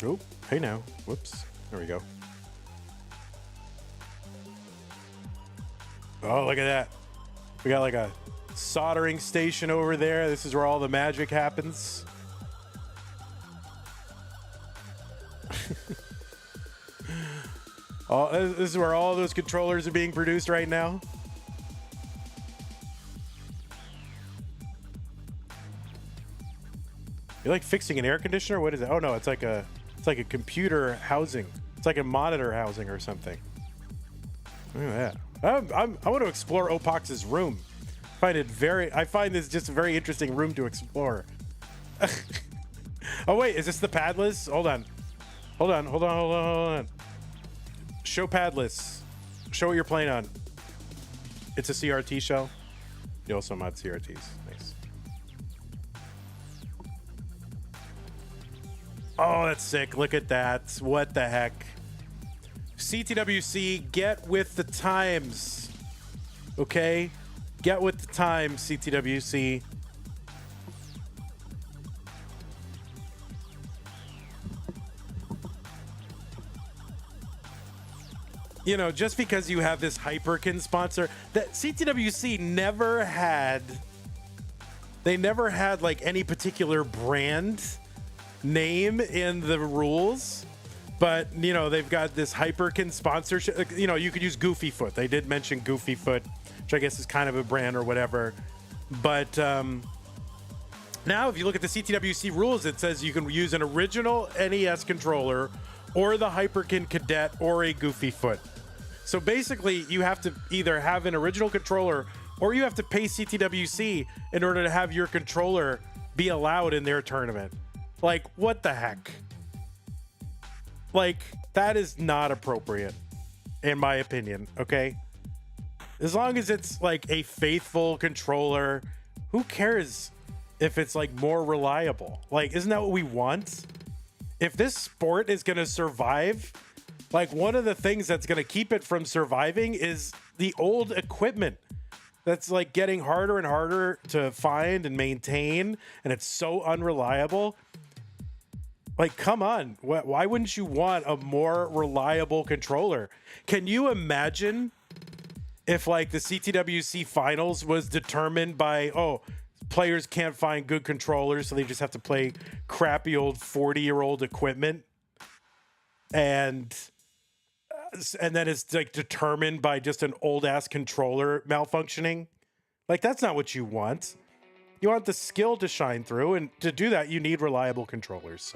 Oh, hey now. Whoops. There we go. Oh, look at that. We got like a soldering station over there. This is where all the magic happens. This is where all those controllers are being produced right now. You're like fixing an air conditioner? What is it? Oh no, it's like a computer housing. It's like a monitor housing or something. Look at that. I want to explore Opaux's room. I find this just a very interesting room to explore. Oh wait, is this the Padless? Hold on. Show Padless. Show what you're playing on. It's a CRT shell. You also mod CRTs. Nice. Oh, that's sick. Look at that. What the heck? CTWC, get with the times. Okay? Get with the times, CTWC. You know, just because you have this Hyperkin sponsor, that CTWC never had, they never had like any particular brand name in the rules, but you know, they've got this Hyperkin sponsorship. You know, you could use Goofy Foot. They did mention Goofy Foot, which I guess is kind of a brand or whatever. But now if you look at the CTWC rules, it says you can use an original NES controller or the Hyperkin Cadet or a Goofy Foot. So basically, you have to either have an original controller or you have to pay CTWC in order to have your controller be allowed in their tournament. Like, what the heck? Like, that is not appropriate, in my opinion, okay? As long as it's like a faithful controller, who cares if it's like more reliable? Like, isn't that what we want? If this sport is gonna survive, like one of the things that's going to keep it from surviving is the old equipment that's like getting harder and harder to find and maintain, and it's so unreliable. Like, come on. Why wouldn't you want a more reliable controller? Can you imagine if like the CTWC finals was determined by, oh, players can't find good controllers, so they just have to play crappy old 40-year-old equipment, and then it's like determined by just an old ass controller malfunctioning? Like, that's not what you want. You want the skill to shine through, and to do that you need reliable controllers.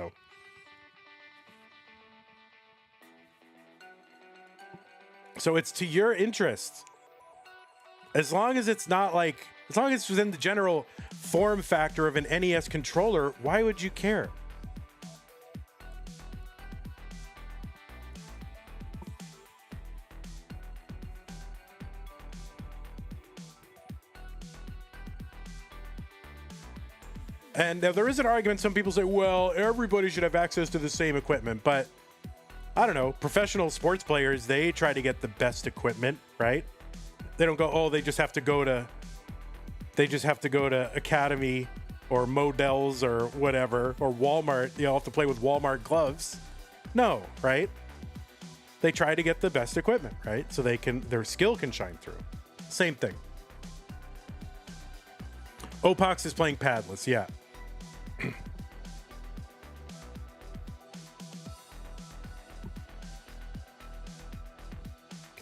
So it's to your interest. As long as it's not like, as long as it's within the general form factor of an NES controller, why would you care? And now there is an argument. Some people say, well, everybody should have access to the same equipment. But I don't know. Professional sports players, they try to get the best equipment, right? They don't go, oh, they just have to go to Academy or Models or whatever, or Walmart. You'll have to play with Walmart gloves. No, right? They try to get the best equipment, right? So their skill can shine through. Same thing. Opaux is playing Padless, yeah.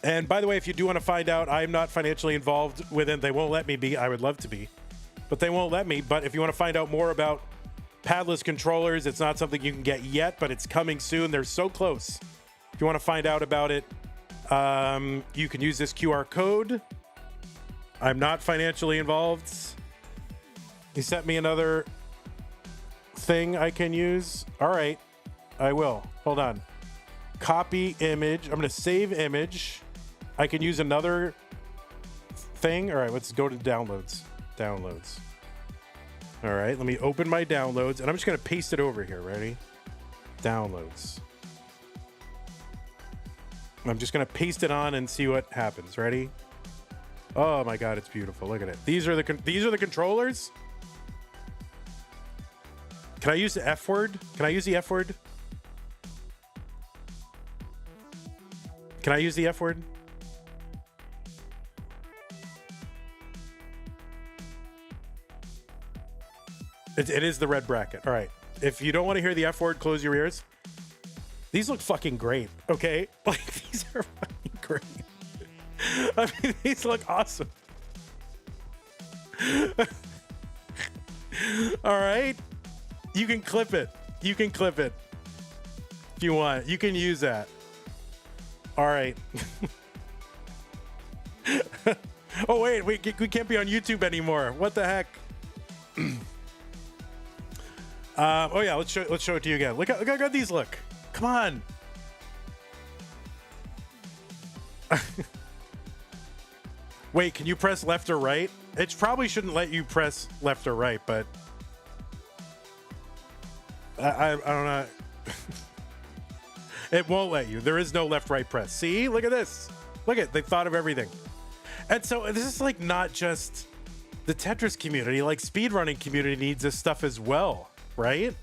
And by the way, if you do want to find out, I'm not financially involved with it. They won't let me be. I would love to be, but they won't let me. But if you want to find out more about Padless controllers, it's not something you can get yet, but it's coming soon. They're so close. If you want to find out about it, you can use this QR code. I'm not financially involved. He sent me another thing I can use. All right, I will. Hold on. Copy image. I'm going to save image. I can use another thing. All right, let's go to downloads. Downloads. All right, let me open my downloads, and I'm just going to paste it over here. Ready? Downloads. I'm just going to paste it on and see what happens. Ready? Oh my God, it's beautiful. Look at it. These are the controllers. Can I use the F word? Can I use the F word? Can I use the F word? It is the red bracket. All right. If you don't want to hear the F word, close your ears. These look fucking great. Okay. Like, these are fucking great. I mean, these look awesome. All right. You can clip it. You can clip it if you want. You can use that. All right. Oh wait, we can't be on YouTube anymore. What the heck? Oh yeah, let's show it to you again. Look how good these look. Come on. Wait, can you press left or right? It probably shouldn't let you press left or right, but I don't know. It won't let you. There is no left, right press. See, look at this. Look at, they thought of everything. And so this is like not just the Tetris community, like speedrunning community needs this stuff as well, right?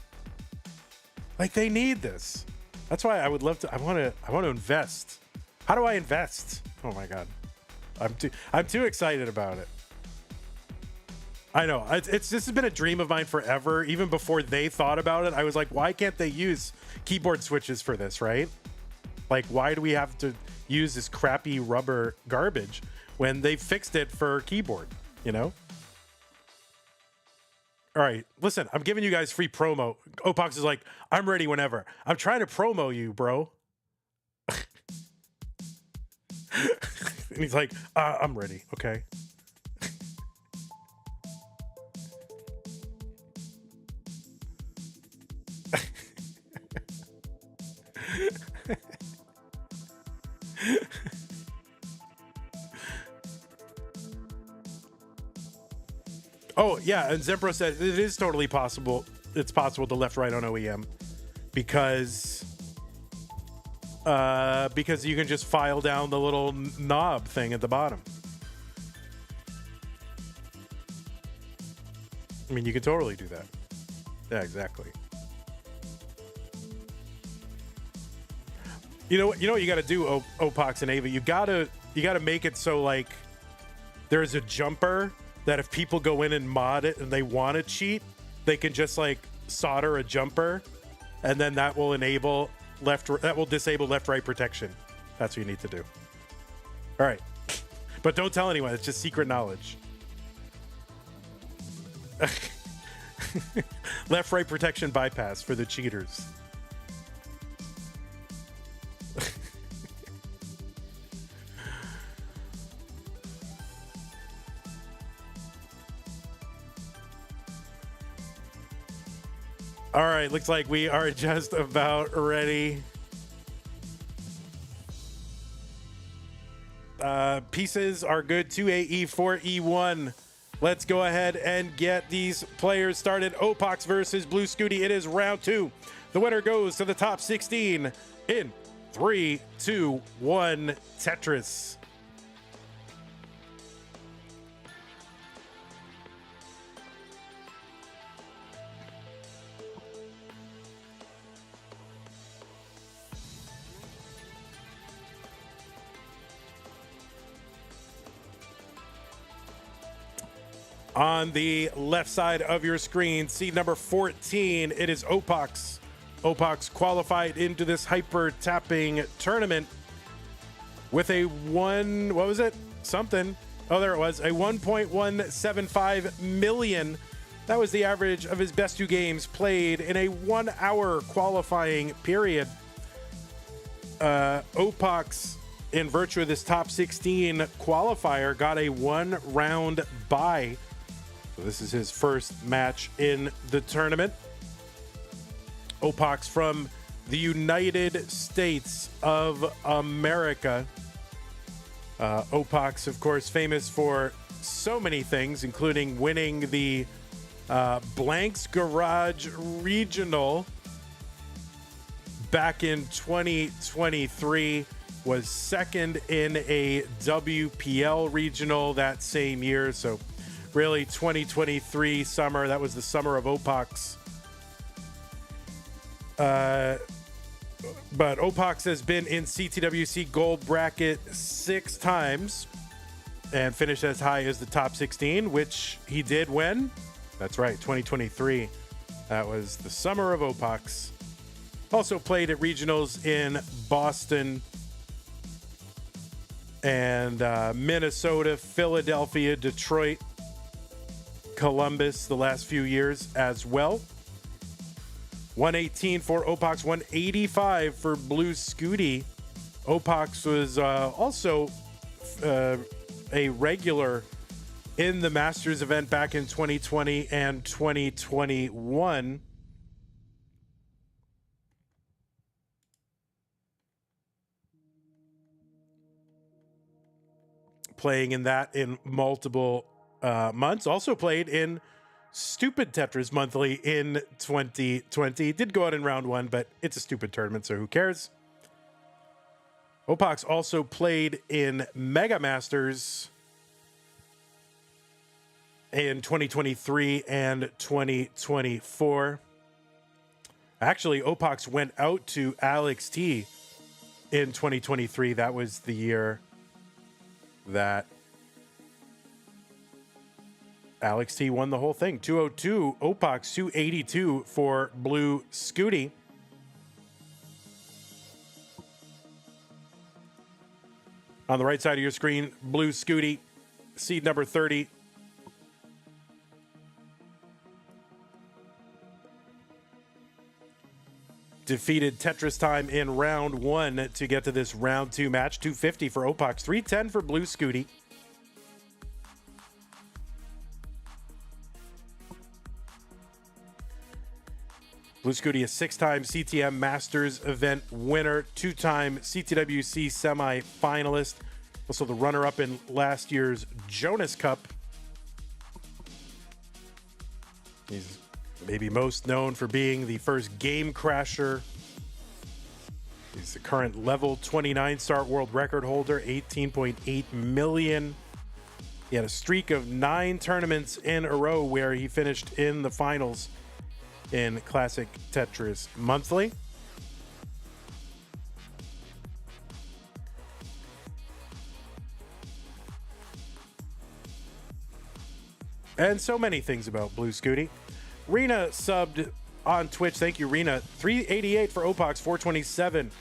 Like they need this. That's why I would love to, I want to invest. How do I invest? Oh my God. I'm too excited about it. I know this has been a dream of mine forever. Even before they thought about it, I was like, why can't they use keyboard switches for this, right? Like, why do we have to use this crappy rubber garbage when they fixed it for keyboard, you know? All right, listen, I'm giving you guys free promo. Opaux is like, I'm ready whenever. I'm trying to promo you, bro. And he's like, I'm ready, okay? Oh yeah, and Zempro said it is totally possible. It's possible to left right on OEM because you can just file down the little knob thing at the bottom. I mean, you can totally do that. Yeah, exactly. You know what you got to do, Opaux and Ava. You gotta make it so like there's a jumper that if people go in and mod it and they want to cheat, they can just like solder a jumper, and then that will enable disable left-right protection. That's what you need to do. All right, but don't tell anyone. It's just secret knowledge. Left-right protection bypass for the cheaters. All right, looks like we are just about ready. Pieces are good. 2AE, 4E1. Let's go ahead and get these players started. Opaux versus Bluescuti. It is round 2. The winner goes to the top 16 in 3, 2, 1, Tetris. On the left side of your screen, seed number 14, it is Opaux. Opaux qualified into this Hypertapping tournament with a what was it? Something. Oh, there it was. A 1.175 million. That was the average of his best 2 games played in a 1-hour qualifying period. Opaux, in virtue of this top 16 qualifier, got a 1-round bye. So this is his first match in the tournament. Opaux from the United States of America. Opaux, of course, famous for so many things, including winning the Blanks Garage Regional back in 2023, was second in a WPL Regional that same year. So really 2023 summer, that was the summer of Opaux. But Opaux has been in CTWC Gold Bracket 6 times and finished as high as the top 16, which he did when? That's right, 2023. That was the summer of Opaux. Also played at regionals in Boston and Minnesota, Philadelphia, Detroit, Columbus the last few years as well. 118 for Opaux, 185 for Bluescuti. Opaux was also a regular in the Masters event back in 2020 and 2021. Playing in that in multiple months. Also played in stupid Tetris monthly in 2020. Did go out in round one, but it's a stupid tournament, so who cares? Opaux also played in Mega Masters in 2023 and 2024. Actually, Opaux went out to Alex T in 2023. That was the year that Alex T won the whole thing. 202 Opaux, 282 for Bluescuti. On the right side of your screen, Bluescuti, seed number 30. Defeated Tetristime in round one to get to this round two match. 250 for Opaux, 310 for Bluescuti. Bluescuti, a six-time CTM Masters event winner, two-time CTWC semi-finalist, also the runner-up in last year's Jonas Cup. He's maybe most known for being the first game crasher. He's the current level 29 star world record holder, 18.8 million. He had a streak of 9 tournaments in a row where he finished in the finals in Classic Tetris Monthly. And so many things about Bluescuti. Rena subbed on Twitch. Thank you, Rena. 388 for Opaux, 427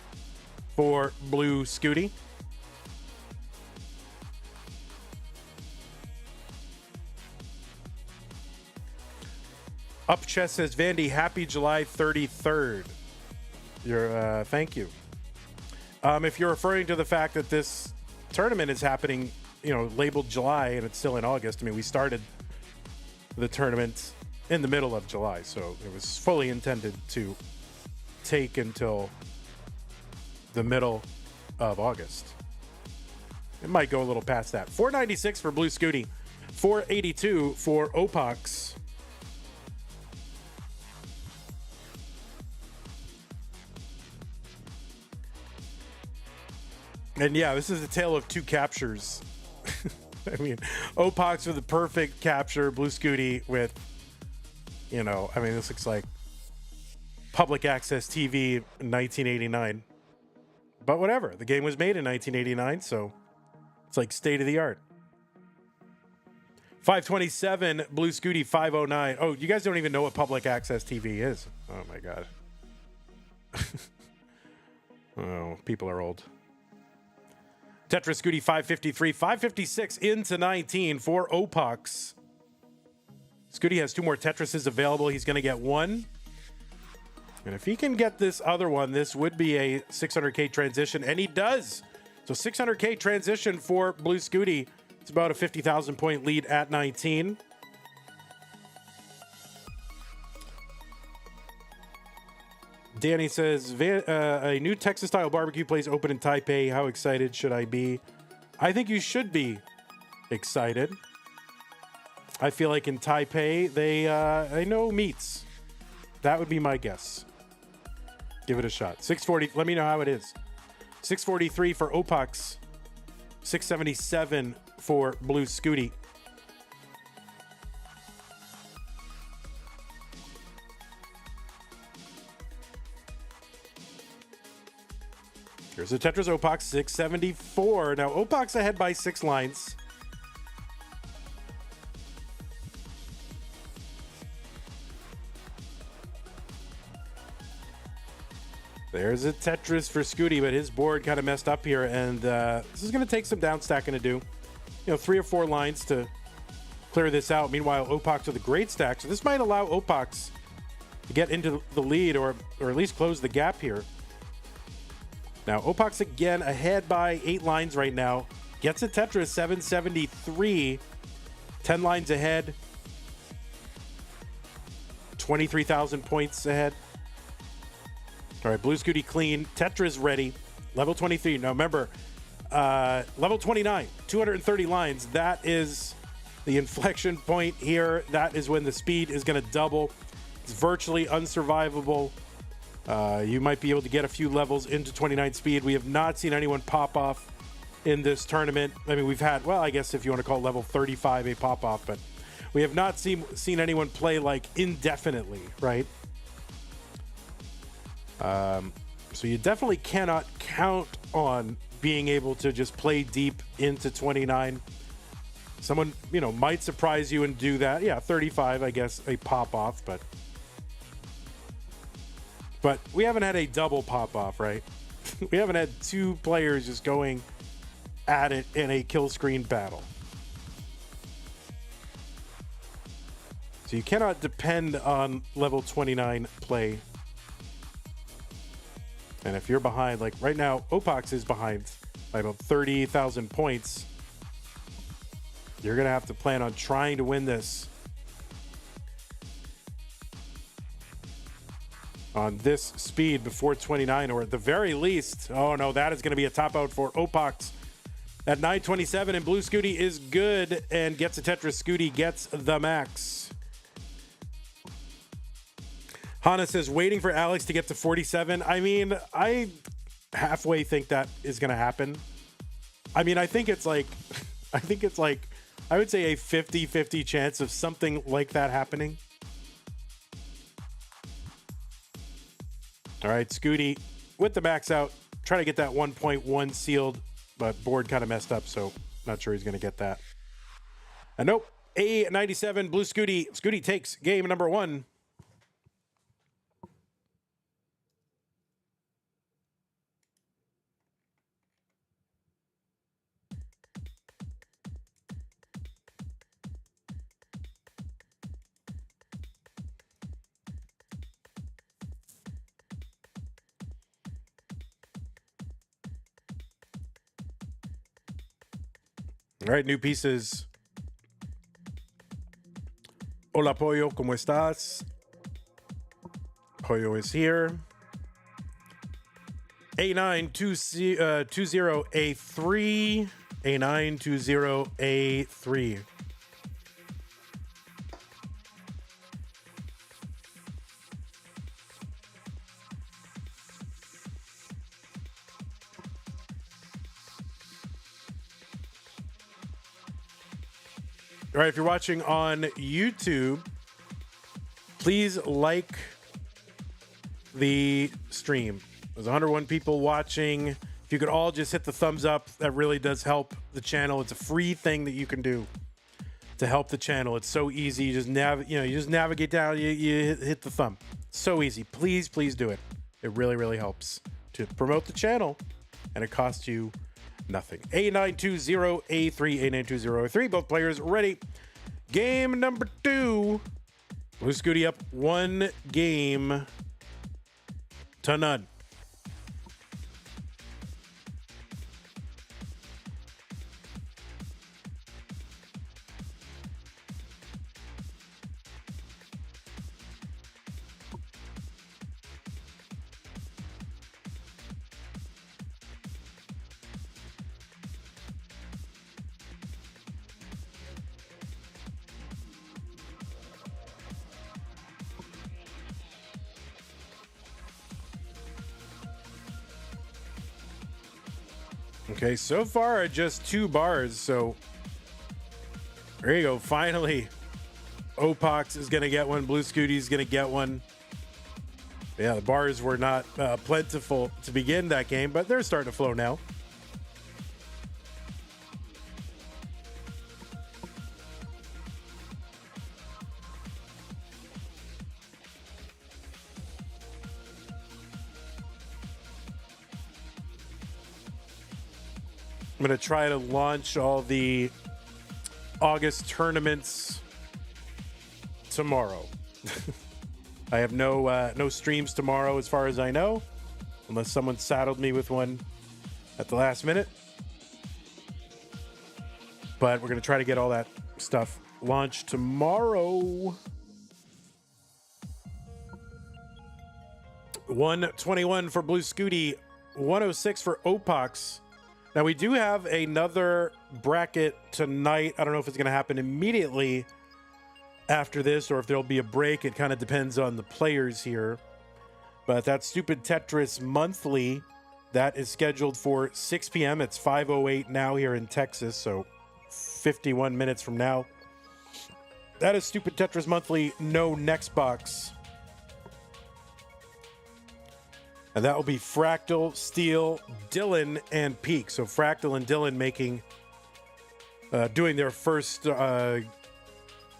for Bluescuti. Up Chess says, Vandy, happy July 33rd. Thank you. If you're referring to the fact that this tournament is happening, labeled July and it's still in August. I mean, we started the tournament in the middle of July, so it was fully intended to take until the middle of August. It might go a little past that. 496 for Bluescuti, 482 for Opaux. And yeah, this is a tale of two captures. I mean, Opaux with the perfect capture, Bluescuti with, this looks like public access TV in 1989. But whatever, the game was made in 1989, so it's like state of the art. 527, Bluescuti, 509. Oh, you guys don't even know what public access TV is. Oh my God. Oh, people are old. Tetriscuti, 553, 556 into 19 for Opaux. Scooty has 2 more Tetrises available. He's going to get one. And if he can get this other one, this would be a 600K transition, and he does. So 600K transition for Bluescuti. It's about a 50,000 point lead at 19. Danny says, a new Texas-style barbecue place open in Taipei. How excited should I be? I think you should be excited. I feel like in Taipei, they know meats. That would be my guess. Give it a shot. 640. Let me know how it is. 643 for Opaux. 677 for Bluescuti. Here's a Tetris Opaux, 674. Now, Opaux ahead by 6 lines. There's a Tetris for Scooty, but his board kind of messed up here, and this is going to take some down stacking to do. 3 or 4 lines to clear this out. Meanwhile, Opaux with a great stack, so this might allow Opaux to get into the lead or at least close the gap here. Now, Opaux again ahead by 8 lines right now. Gets a Tetris, 773. 10 lines ahead. 23,000 points ahead. All right, Bluescuti clean. Tetris ready. Level 23. Now, remember, level 29, 230 lines. That is The inflection point here, that is when the speed is going to double. It's virtually unsurvivable. You might be able to get a few levels into 29 speed. We have not seen anyone pop off in this tournament. I mean, we've had, well, I guess if you want to call level 35 a pop off, but we have not seen anyone play like indefinitely, right? So you definitely cannot count on being able to just play deep into 29. Someone, you know, might surprise you and do that. Yeah, 35, I guess, a pop off, but we haven't had a double pop off, right? We haven't had two players just going at it in a kill screen battle. So you cannot depend on level 29 play. And if you're behind, like right now, Opaux is behind by about 30,000 points. You're going to have to plan on trying to win this on this speed before 29, or at the very least, oh no, that is going to be a top out for Opaux at 927, and Bluescuti is good and gets a Tetris. Scooty gets the max. Hana says, waiting for Alex to get to 47. I mean, I halfway think that is going to happen. I mean, I think it's like, I would say a 50-50 chance of something like that happening. All right, Scooty with the max out, trying to get that 1.1 sealed, but board kind of messed up, so not sure he's going to get that. And nope, A97, Bluescuti. Scooty takes game number 1. All right, new pieces. Hola, Pollo, ¿cómo estás? Pollo is here. A920A3. A920A3. All right, if you're watching on YouTube, please like the stream. There's 101 people watching. If you could all just hit the thumbs up, that really does help the channel. It's a free thing that you can do to help the channel. It's so easy. You just navigate down, you hit the thumb. So easy. Please, please do it. It really, really helps to promote the channel, and it costs you nothing. A920A3, A920A3. Both players ready. Game number 2. Bluescuti up 1 game to none. Okay, so far just 2 bars, so there you go. Finally, Opaux is going to get one. Bluescuti is going to get one. Yeah, the bars were not plentiful to begin that game, but they're starting to flow now. I'm going to try to launch all the August tournaments tomorrow. I have no streams tomorrow as far as I know, unless someone saddled me with one at the last minute. But we're going to try to get all that stuff launched tomorrow. 121 for Bluescuti, 106 for Opaux. Now, we do have another bracket tonight. I don't know if it's going to happen immediately after this or if there'll be a break. It kind of depends on the players here. But that stupid Tetris monthly, that is scheduled for 6 p.m. It's 5:08 now here in Texas, so 51 minutes from now. That is stupid Tetris monthly, no next box. And that will be Fractal, Steel, Dylan, and Peak. So Fractal and Dylan doing their first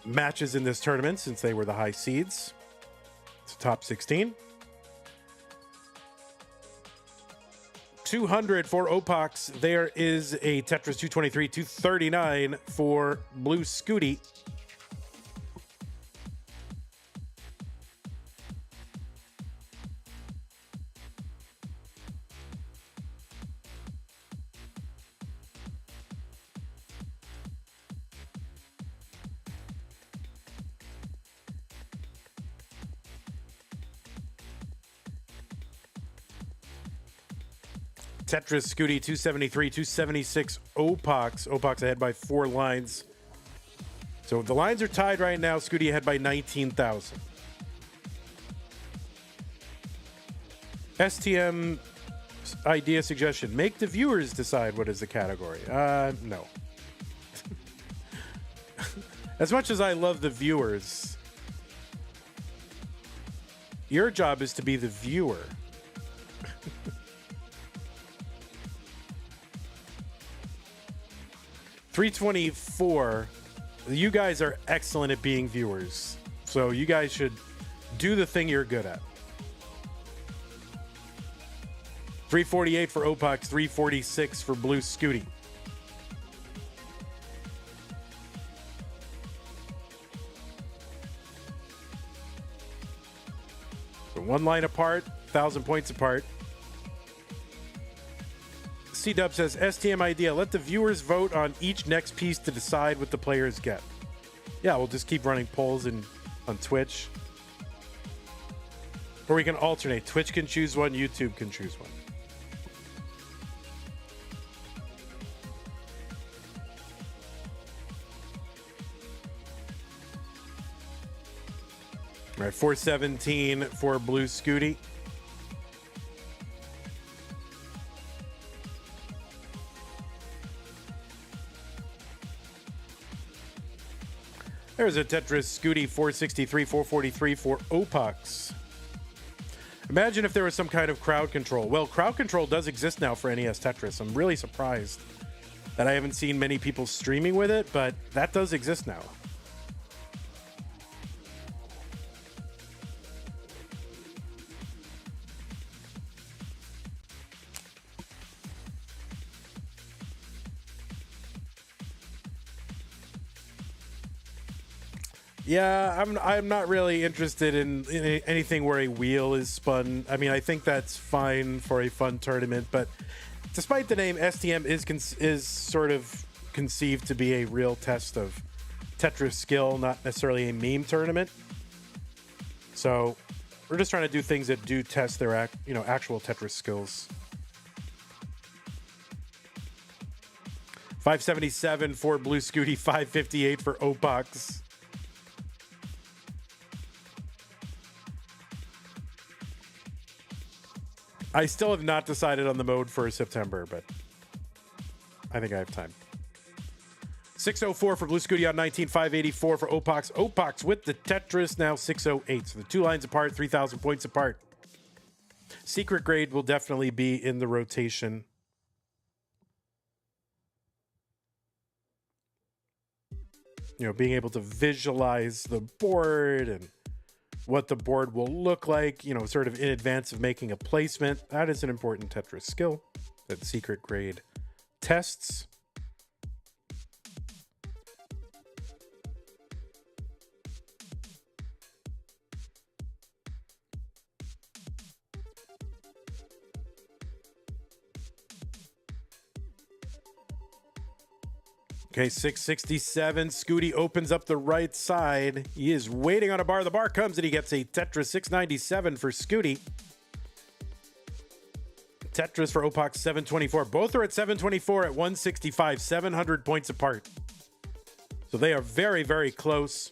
matches in this tournament since they were the high seeds. It's top 16. 200 for Opaux. There is a Tetris 223, 239 for Bluescuti. Tetris, Scooty, 273, 276, Opaux. Opaux ahead by 4 lines. So the lines are tied right now. Scooty ahead by 19,000. STM idea suggestion. Make the viewers decide what is the category. No. As much as I love the viewers, your job is to be the viewer. 324. You guys are excellent at being viewers. So you guys should do the thing you're good at. 348 for Opaux, 346 for Bluescuti. So 1 line apart, 1,000 points apart. C-Dub says, STM idea, let the viewers vote on each next piece to decide what the players get. Yeah, we'll just keep running polls on Twitch. Or we can alternate. Twitch can choose one, YouTube can choose one. All right, 417 for Bluescuti. There's a Tetris Scooty 463, 443 for Opaux. Imagine if there was some kind of crowd control. Well, crowd control does exist now for NES Tetris. I'm really surprised that I haven't seen many people streaming with it, but that does exist now. Yeah, I'm not really interested in anything where a wheel is spun. I mean, I think that's fine for a fun tournament, but despite the name, STM is sort of conceived to be a real test of Tetris skill, not necessarily a meme tournament. So we're just trying to do things that do test their actual Tetris skills. 577 for Bluescuti, 558 for Opaux. I still have not decided on the mode for September, but I think I have time. 604 for Bluescuti on 19, 584 for Opaux. Opaux with the Tetris now 608. So the 2 lines apart, 3,000 points apart. Secret grade will definitely be in the rotation. You know, being able to visualize the board and what the board will look like, you know, sort of in advance of making a placement. That is an important Tetris skill that secret grade tests. Okay, 667. Scooty opens up the right side. He is waiting on a bar. The bar comes and he gets a Tetris 697 for Scooty. Tetris for Opaux 724. Both are at 724 at 165, 700 points apart. So they are very, very close.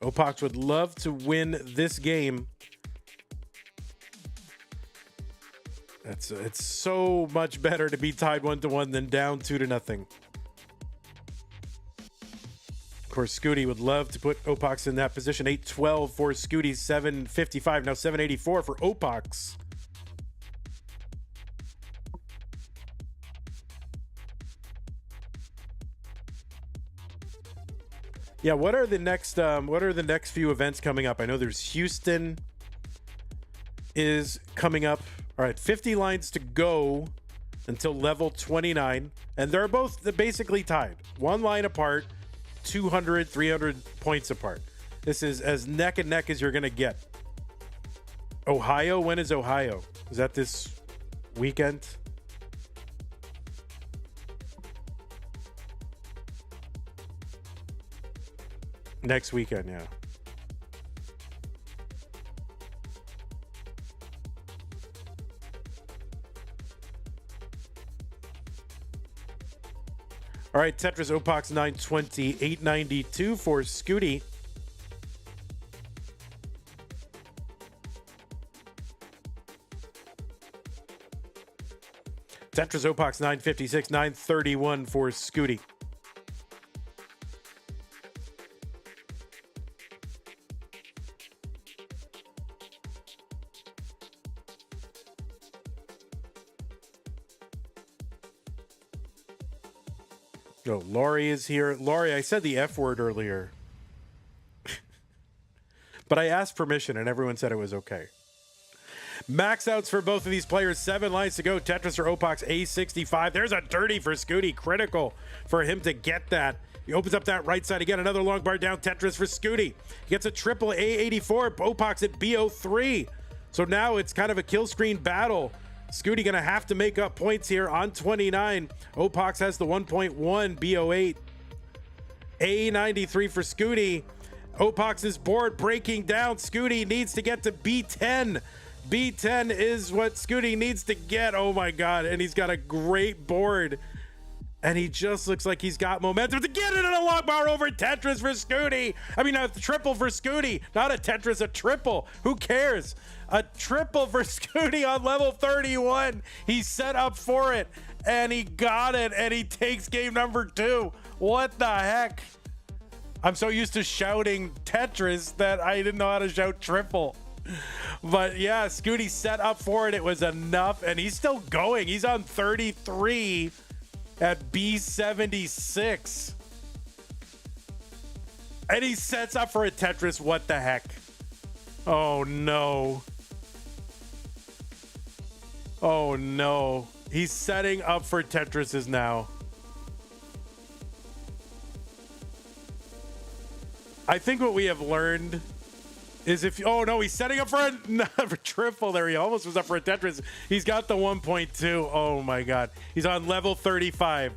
Opaux would love to win this game. It's so much better to be tied 1-1 than down 2-0. Of course, Scooty would love to put Opaux in that position. 812 for Scooty, 755, now 784 for Opaux. Yeah, what are the next few events coming up? I know there's Houston is coming up. All right, 50 lines to go until level 29, and they're both basically tied. One line apart, 200, 300 points apart. This is as neck and neck as you're going to get. Ohio, when is Ohio? Is that this weekend? Next weekend, yeah. All right, Tetris Opaux 920, 892 for Scooty. Tetris Opaux 956, 931 for Scooty. Oh, Laurie is here. Laurie, I said the F word earlier. But I asked permission and everyone said it was okay. Max outs for both of these players. 7 lines to go. Tetris or Opaux A65. There's a dirty for Scooty. Critical for him to get that. He opens up that right side again. Another long bar down. Tetris for Scooty. He gets a triple A84. Opaux at B03. So now it's kind of a kill screen battle. Scooty gonna have to make up points here on 29. Opaux has the 1.1 B08. A93 for Scooty. Opaux's board breaking down. Scooty needs to get to B10. B10 is what Scooty needs to get. Oh my God. And he's got a great board. And he just looks like he's got momentum to get it in a long bar over Tetris for Scooty. I mean, a triple for Scooty, not a Tetris, a triple. Who cares? A triple for Scooty on level 31. He set up for it and he got it and he takes game number 2. What the heck? I'm so used to shouting Tetris that I didn't know how to shout triple. But yeah, Scooty set up for it. It was enough and he's still going. He's on 33 at B76. And he sets up for a Tetris. What the heck? Oh no. Oh no. He's setting up for Tetrises now. I think what we have learned is if, oh no, he's setting up for a triple there. He almost was up for a Tetris. He's got the 1.2. Oh my God. He's on level 35.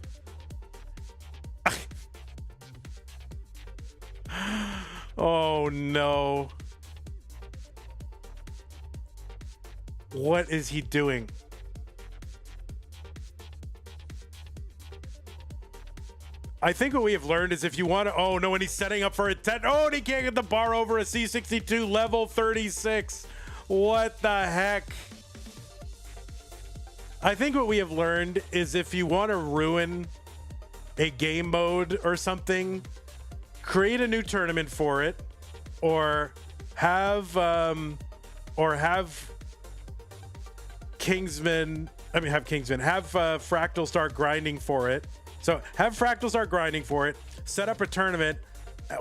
Oh no. What is he doing? I think what we have learned is if you want to, oh no, when he's setting up for a 10, oh, and he can't get the bar over a C62 level 36. What the heck? I think what we have learned is if you want to ruin a game mode or something, create a new tournament for it, or have Kingsman, have Fractal start grinding for it. So have Fractal start grinding for it, set up a tournament, and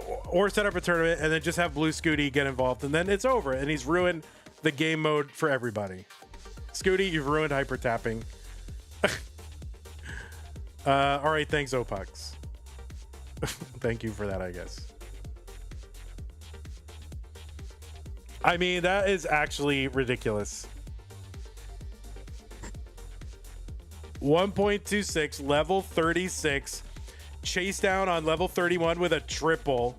then just have Bluescuti get involved, and then it's over. And he's ruined the game mode for everybody. Scooty, you've ruined hypertapping. All right, thanks, Opaux. Thank you for that, I guess. I mean, that is actually ridiculous. 1.26, level 36, chase down on level 31 with a triple.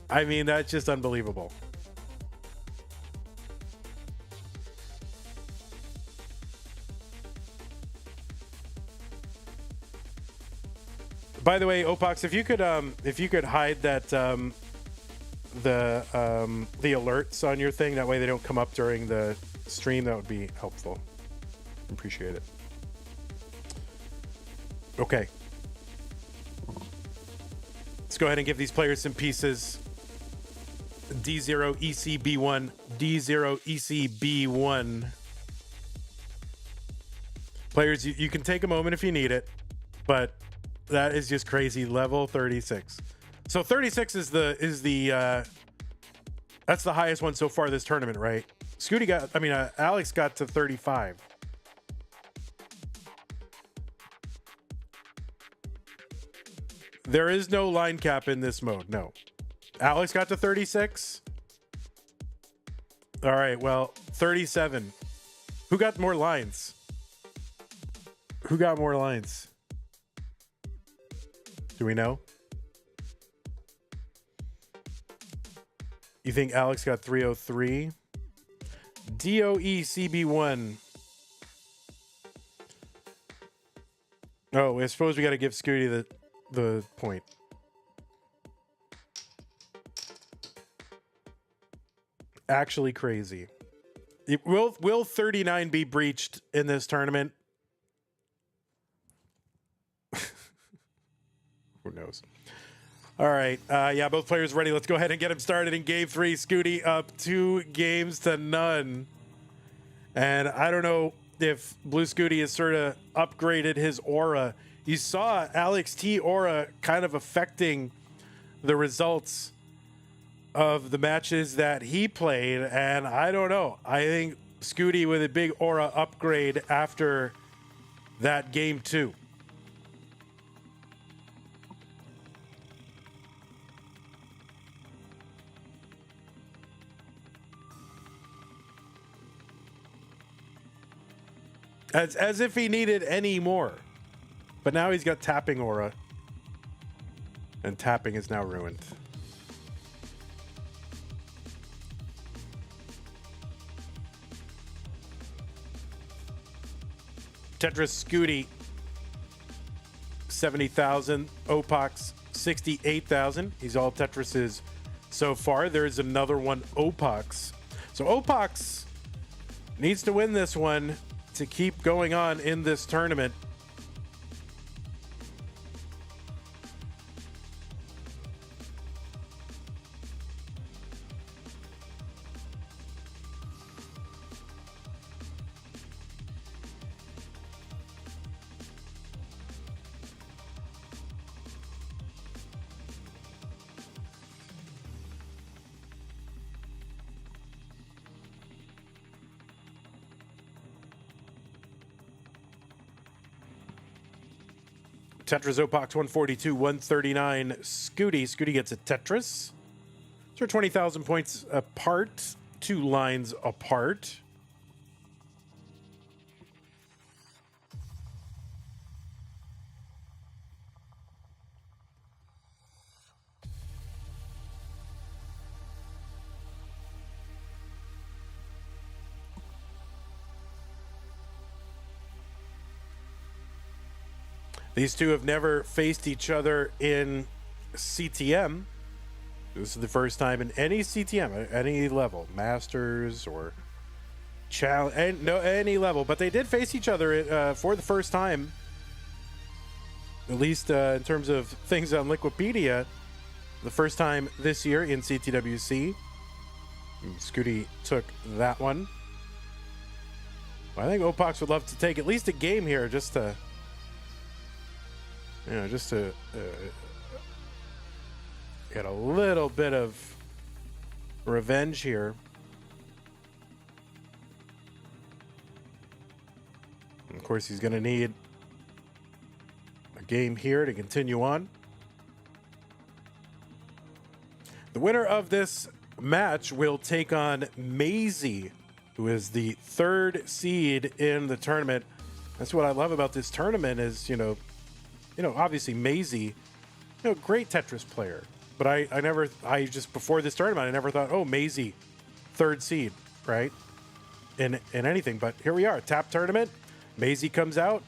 I mean, that's just unbelievable. By the way, Opaux, if you could hide that the alerts on your thing, that way they don't come up during the stream, that would be helpful. Appreciate it. Okay. Let's go ahead and give these players some pieces. D0 ECB1, D0 ECB1. Players, you can take a moment if you need it, but that is just crazy. Level 36. So 36 is the that's the highest one so far this tournament, right? Alex got to 35. There is no line cap in this mode. No. Alex got to 36. All right, well, 37. Who got more lines? Who got more lines? Do we know? You think Alex got 303? DOE CB1. Oh, I suppose we got to give Scooty the point. Actually crazy. Will 39 be breached in this tournament? Who knows? All right. Yeah, both players ready. Let's go ahead and get him started in game 3. Scooty up 2 games to none. And I don't know if Bluescuti has sort of upgraded his aura. You saw Alex T aura kind of affecting the results of the matches that he played, and I don't know. I think Scooty with a big aura upgrade after that game 2. As if he needed any more. But now he's got tapping aura. And tapping is now ruined. Tetris Scooty, 70,000. Opaux, 68,000. He's all Tetrises so far. There is another one, Opaux. So Opaux needs to win this one to keep going on in this tournament. Tetris Opaux 142, 139. Scooty gets a Tetris. So we're 20,000 points apart, 2 lines apart. These two have never faced each other in CTM. This is the first time in any CTM, at any level, Masters or challenge, no, any level. But they did face each other for the first time, at least in terms of things on Liquipedia, the first time this year in CTWC. Scooty took that one. I think Opaux would love to take at least a game here just to... get a little bit of revenge here. And of course, he's going to need a game here to continue on. The winner of this match will take on Maisie, who is the 3rd seed in the tournament. That's what I love about this tournament is, obviously Maisie, great Tetris player. But I just before this tournament, I never thought, oh, Maisie, 3rd seed, right? In anything. But here we are, tap tournament. Maisie comes out.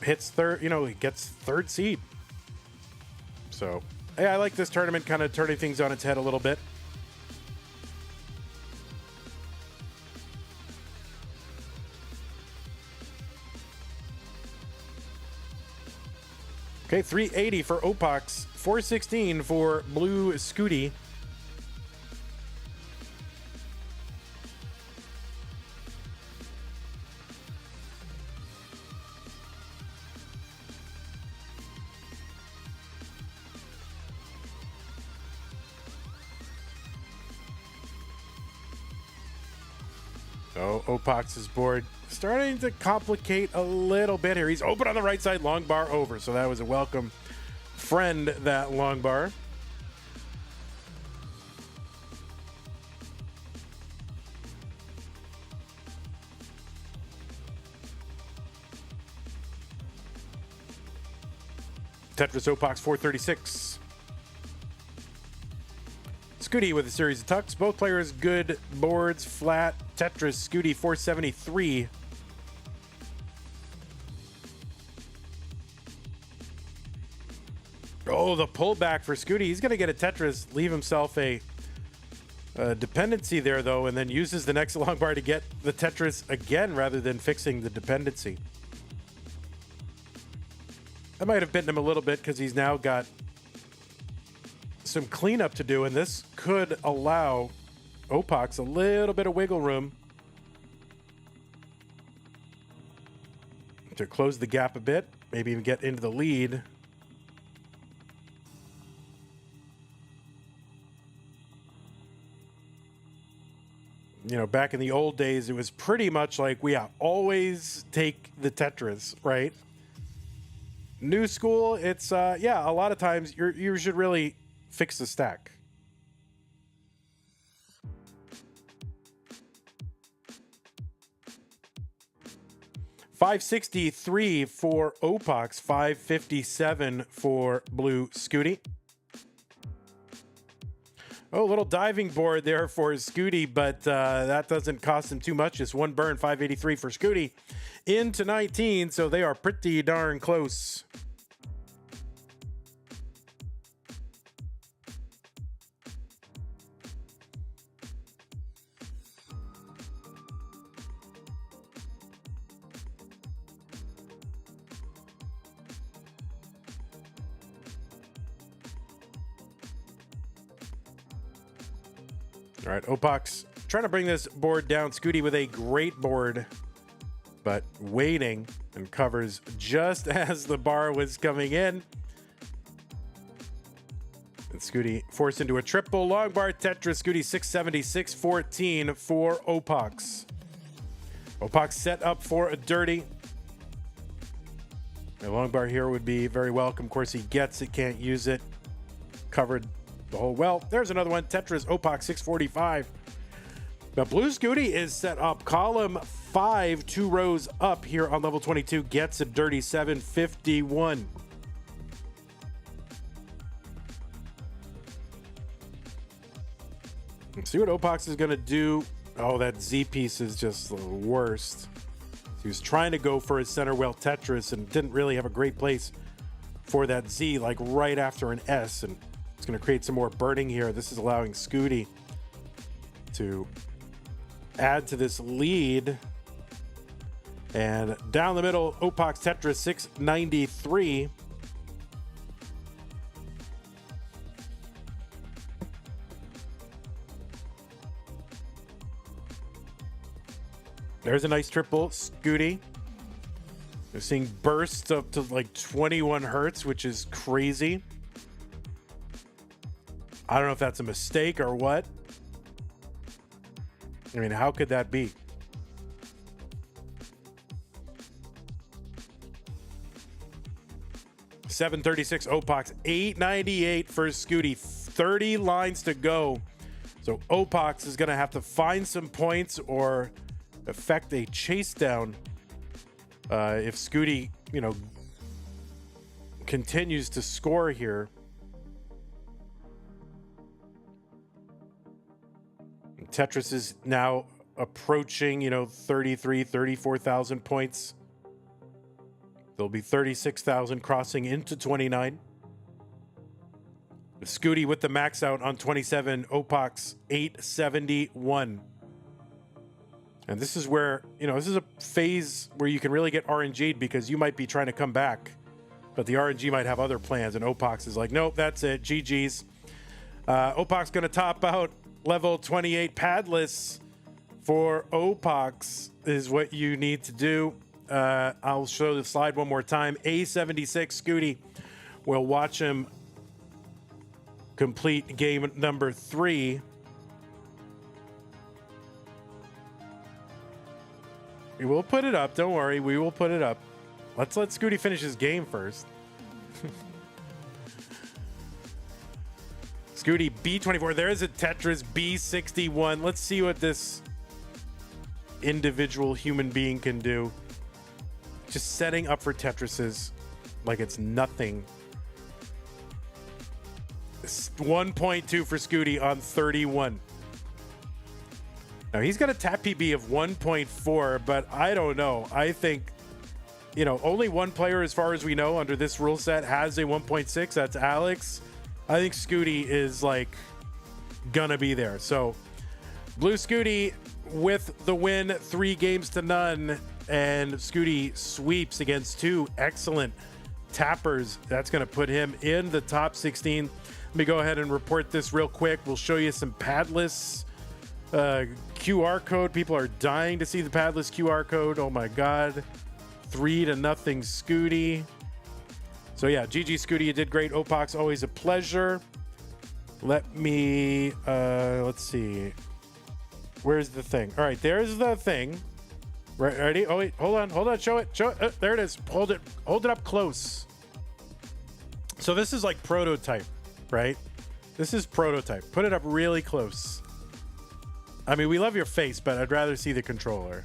hits third, he gets third seed. So, yeah, I like this tournament, kind of turning things on its head a little bit. Okay, 380 for Opaux, 416 for Bluescuti. Oh, Opaux' board starting to complicate a little bit here. He's open on the right side, long bar over. So that was a welcome friend, that long bar. Tetris Opaux 436. Scooty with a series of tucks. Both players good boards, flat. Tetris, Scooty 473. Oh, the pullback for Scooty. He's going to get a Tetris, leave himself a dependency there, though, and then uses the next long bar to get the Tetris again rather than fixing the dependency. That might have bitten him a little bit because he's now got some cleanup to do, and this could allow Opaux a little bit of wiggle room to close the gap a bit, maybe even get into the lead. Back in the old days, it was pretty much like, always take the Tetris, right? New school, it's, a lot of times you should really fix the stack. $563 for Opaux, $557 for Bluescuti. Oh, a little diving board there for Scooty, but that doesn't cost him too much. Just one burn, $583 for Scooty into 19, so they are pretty darn close. All right, Opaux trying to bring this board down. Scooty with a great board, but waiting, and covers just as the bar was coming in. And Scooty forced into a triple long bar Tetris. Scooty 676-14 for Opaux. Opaux set up for a dirty. A long bar here would be very welcome. Of course, he gets it, can't use it. Covered the whole. Well, there's another one. Tetris Opaux 645. But Bluescuti is set up. Column 5, 2 rows up here on level 22. Gets a dirty 751. Let's see what Opaux is going to do. Oh, that Z piece is just the worst. He was trying to go for his center well Tetris and didn't really have a great place for that Z, like right after an S, and it's going to create some more burning here. This is allowing Scooty to add to this lead. And down the middle, Opaux Tetris 693. There's a nice triple, Scooty. They're seeing bursts up to like 21 hertz, which is crazy. I don't know if that's a mistake or what. I mean, how could that be? $736 Opaux, $898 for Scooty. 30 lines to go. So Opaux is going to have to find some points or effect a chase down if Scooty, continues to score here. Tetris is now approaching, 33, 34,000 points. There'll be 36,000 crossing into 29. Scooty with the max out on 27. Opaux 871. And this is where, this is a phase where you can really get RNG'd because you might be trying to come back, but the RNG might have other plans. And Opaux is like, nope, that's it. GG's. Opaux going to top out level 28 Padless for Opaux is what you need to do. I'll show the slide one more time. A76 Scooty. We'll watch him complete game number 3. We will put it up. Don't worry. We will put it up. Let's let Scooty finish his game first. Scooty B24. There is a Tetris B61. Let's see what this individual human being can do. Just setting up for Tetrises like it's nothing. 1.2 for Scooty on 31. Now he's got a tap PB of 1.4, but I don't know. I think, only one player, as far as we know, under this rule set has a 1.6. That's Alex. I think Scooty is gonna be there. So Bluescuti with the win, 3-0, and Scooty sweeps against 2 excellent tappers. That's gonna put him in the top 16. Let me go ahead and report this real quick. We'll show you some Padless QR code. People are dying to see the Padless QR code. Oh my God. 3-0 Scooty. So yeah, GG Scooty, you did great. Opaux, always a pleasure. Let me, let's see. Where's the thing? All right, there's the thing. Ready? Oh wait, hold on, show it. There it is. Hold it up close. So this is like prototype, right? This is prototype. Put it up really close. I mean, we love your face, but I'd rather see the controller.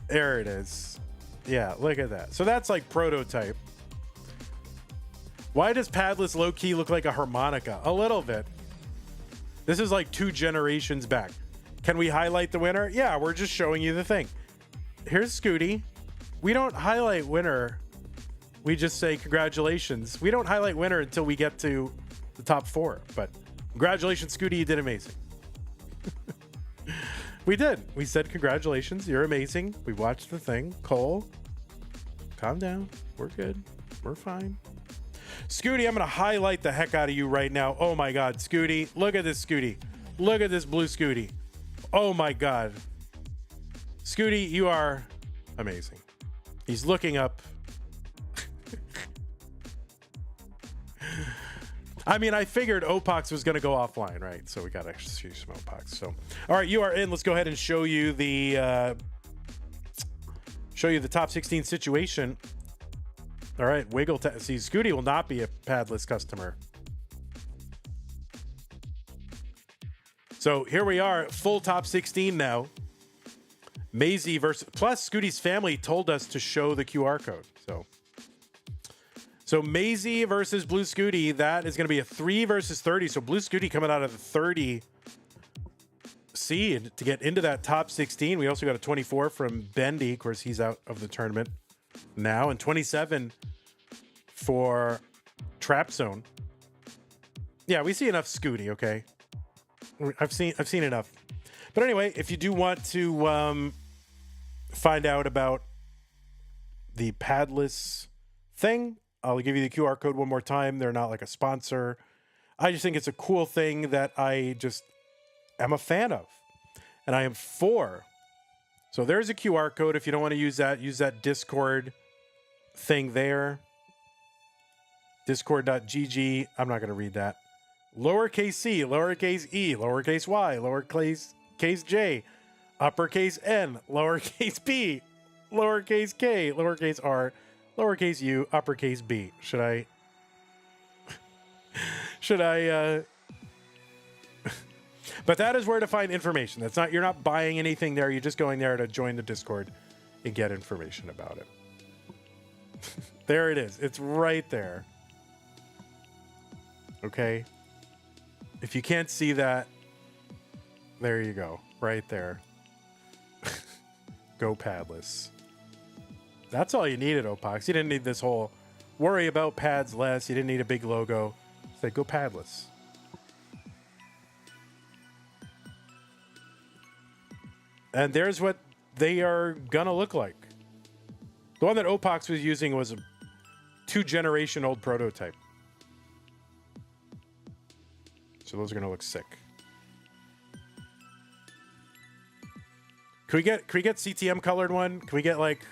There it is. Yeah, look at that. So that's like prototype. Why does Padless low-key look like a harmonica? A little bit. This is like 2 generations back. Can we highlight the winner? Yeah, we're just showing you the thing. Here's Scooty. We don't highlight winner. We just say congratulations. We don't highlight winner until we get to the top 4, but congratulations, Scooty, you did amazing. We did. We said congratulations, you're amazing. We watched the thing. Cole, calm down. We're good. We're fine. Scooty, I'm going to highlight the heck out of you right now. Oh my God, Scooty. Look at this, Scooty. Look at this Bluescuti. Oh my God. Scooty, you are amazing. He's looking up. I mean, I figured Opaux was going to go offline, right? So we got to actually see some Opaux. So, all right, you are in. Let's go ahead and show you the top 16 situation. All right, wiggle. See, Scooty will not be a Padless customer. So here we are, full top 16 now. Maisie versus plus Scooty's family told us to show the QR code. So Maisie versus Bluescuti, that is going to be a 3 versus 30. So Bluescuti coming out of the 30 seed to get into that top 16. We also got a 24 from Bendy. Of course, he's out of the tournament now. And 27 for Trap Zone. Yeah, we see enough Scooty, okay? I've seen enough. But anyway, if you do want to find out about the Padless thing, I'll give you the QR code one more time. They're not like a sponsor. I just think it's a cool thing that I just am a fan of. And I am for. So there's a QR code. If you don't want to use that Discord thing there. Discord.gg. I'm not going to read that. Lowercase c, lowercase e, lowercase y, lowercase j, uppercase n, lowercase b, lowercase k, lowercase r, lowercase u, uppercase b. Should I but that is where to find information. That's not, you're not buying anything there. You're just going there to join the Discord and get information about it. There it is. It's right there. Okay. If you can't see that, there you go. Right there. Go Padless. That's all you needed, Opaux. You didn't need this whole worry about pads less. You didn't need a big logo. Say, go padless. And there's what they are gonna look like. The one that Opaux was using was a 2-generation old prototype. So those are gonna look sick. Can we get CTM colored one? Can we get like,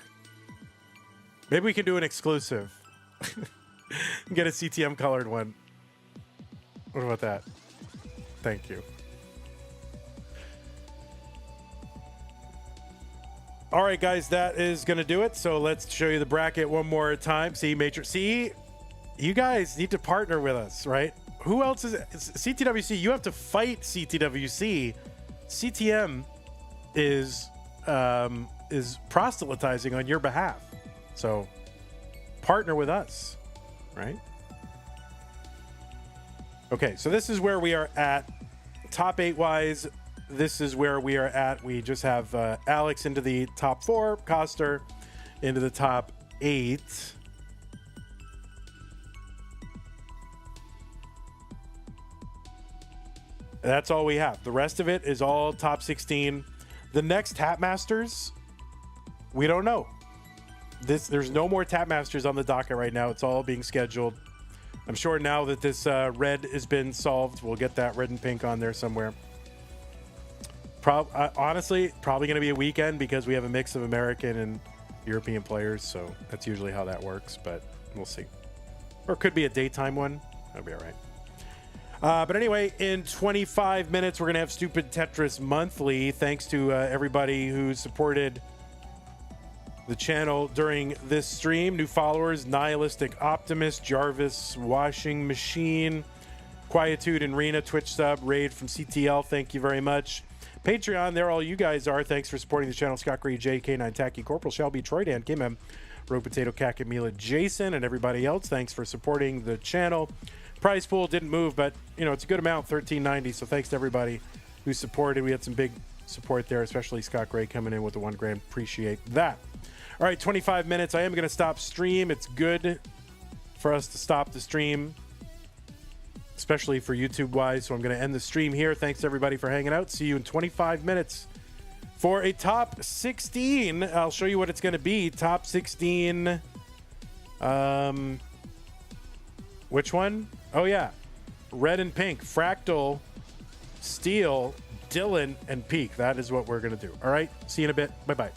maybe we can do an exclusive. Get a CTM colored one. What about that? Thank you. All right, guys, that is going to do it. So let's show you the bracket one more time. See, Matrix. See, you guys need to partner with us, right? Who else is it? It's CTWC? You have to fight CTWC. CTM is proselytizing on your behalf. So partner with us, right? Okay, so this is where we are at. Top 8 wise, this is where we are at. We just have Alex into the top 4, Coster into the top 8. That's all we have. The rest of it is all top 16. The next Tap Masters, we don't know. There's no more Tap Masters on the docket right now. It's all being scheduled. I'm sure now that this red has been solved, we'll get that red and pink on there somewhere. Honestly, probably going to be a weekend because we have a mix of American and European players, so that's usually how that works, but we'll see. Or it could be a daytime one. That'll be all right. But anyway, in 25 minutes, we're going to have Stupid Tetris Monthly. Thanks to everybody who supported the channel during this stream. New followers: Nihilistic Optimist, Jarvis, Washing Machine, Quietude and Rena, Twitch sub, Raid from CTL. Thank you very much. Patreon, there all you guys are. Thanks for supporting the channel. Scott Gray, JK9 Tacky, Corporal Shelby, Troy Dan, Kim M, Rogue Potato, Kakamila, Jason, and everybody else. Thanks for supporting the channel. Prize pool didn't move, but you know it's a good amount, $13.90. So thanks to everybody who supported. We had some big support there, especially Scott Gray coming in with the $1 grand. Appreciate that. All right, 25 minutes. I am going to stop stream. It's good for us to stop the stream, especially for YouTube wise. So I'm going to end the stream here. Thanks everybody for hanging out. See you in 25 minutes for a top 16. I'll show you what it's going to be. Top 16. Which one? Oh yeah, red and pink. Fractal, Steel, Dylan, and Peak. That is what we're going to do. All right. See you in a bit. Bye bye.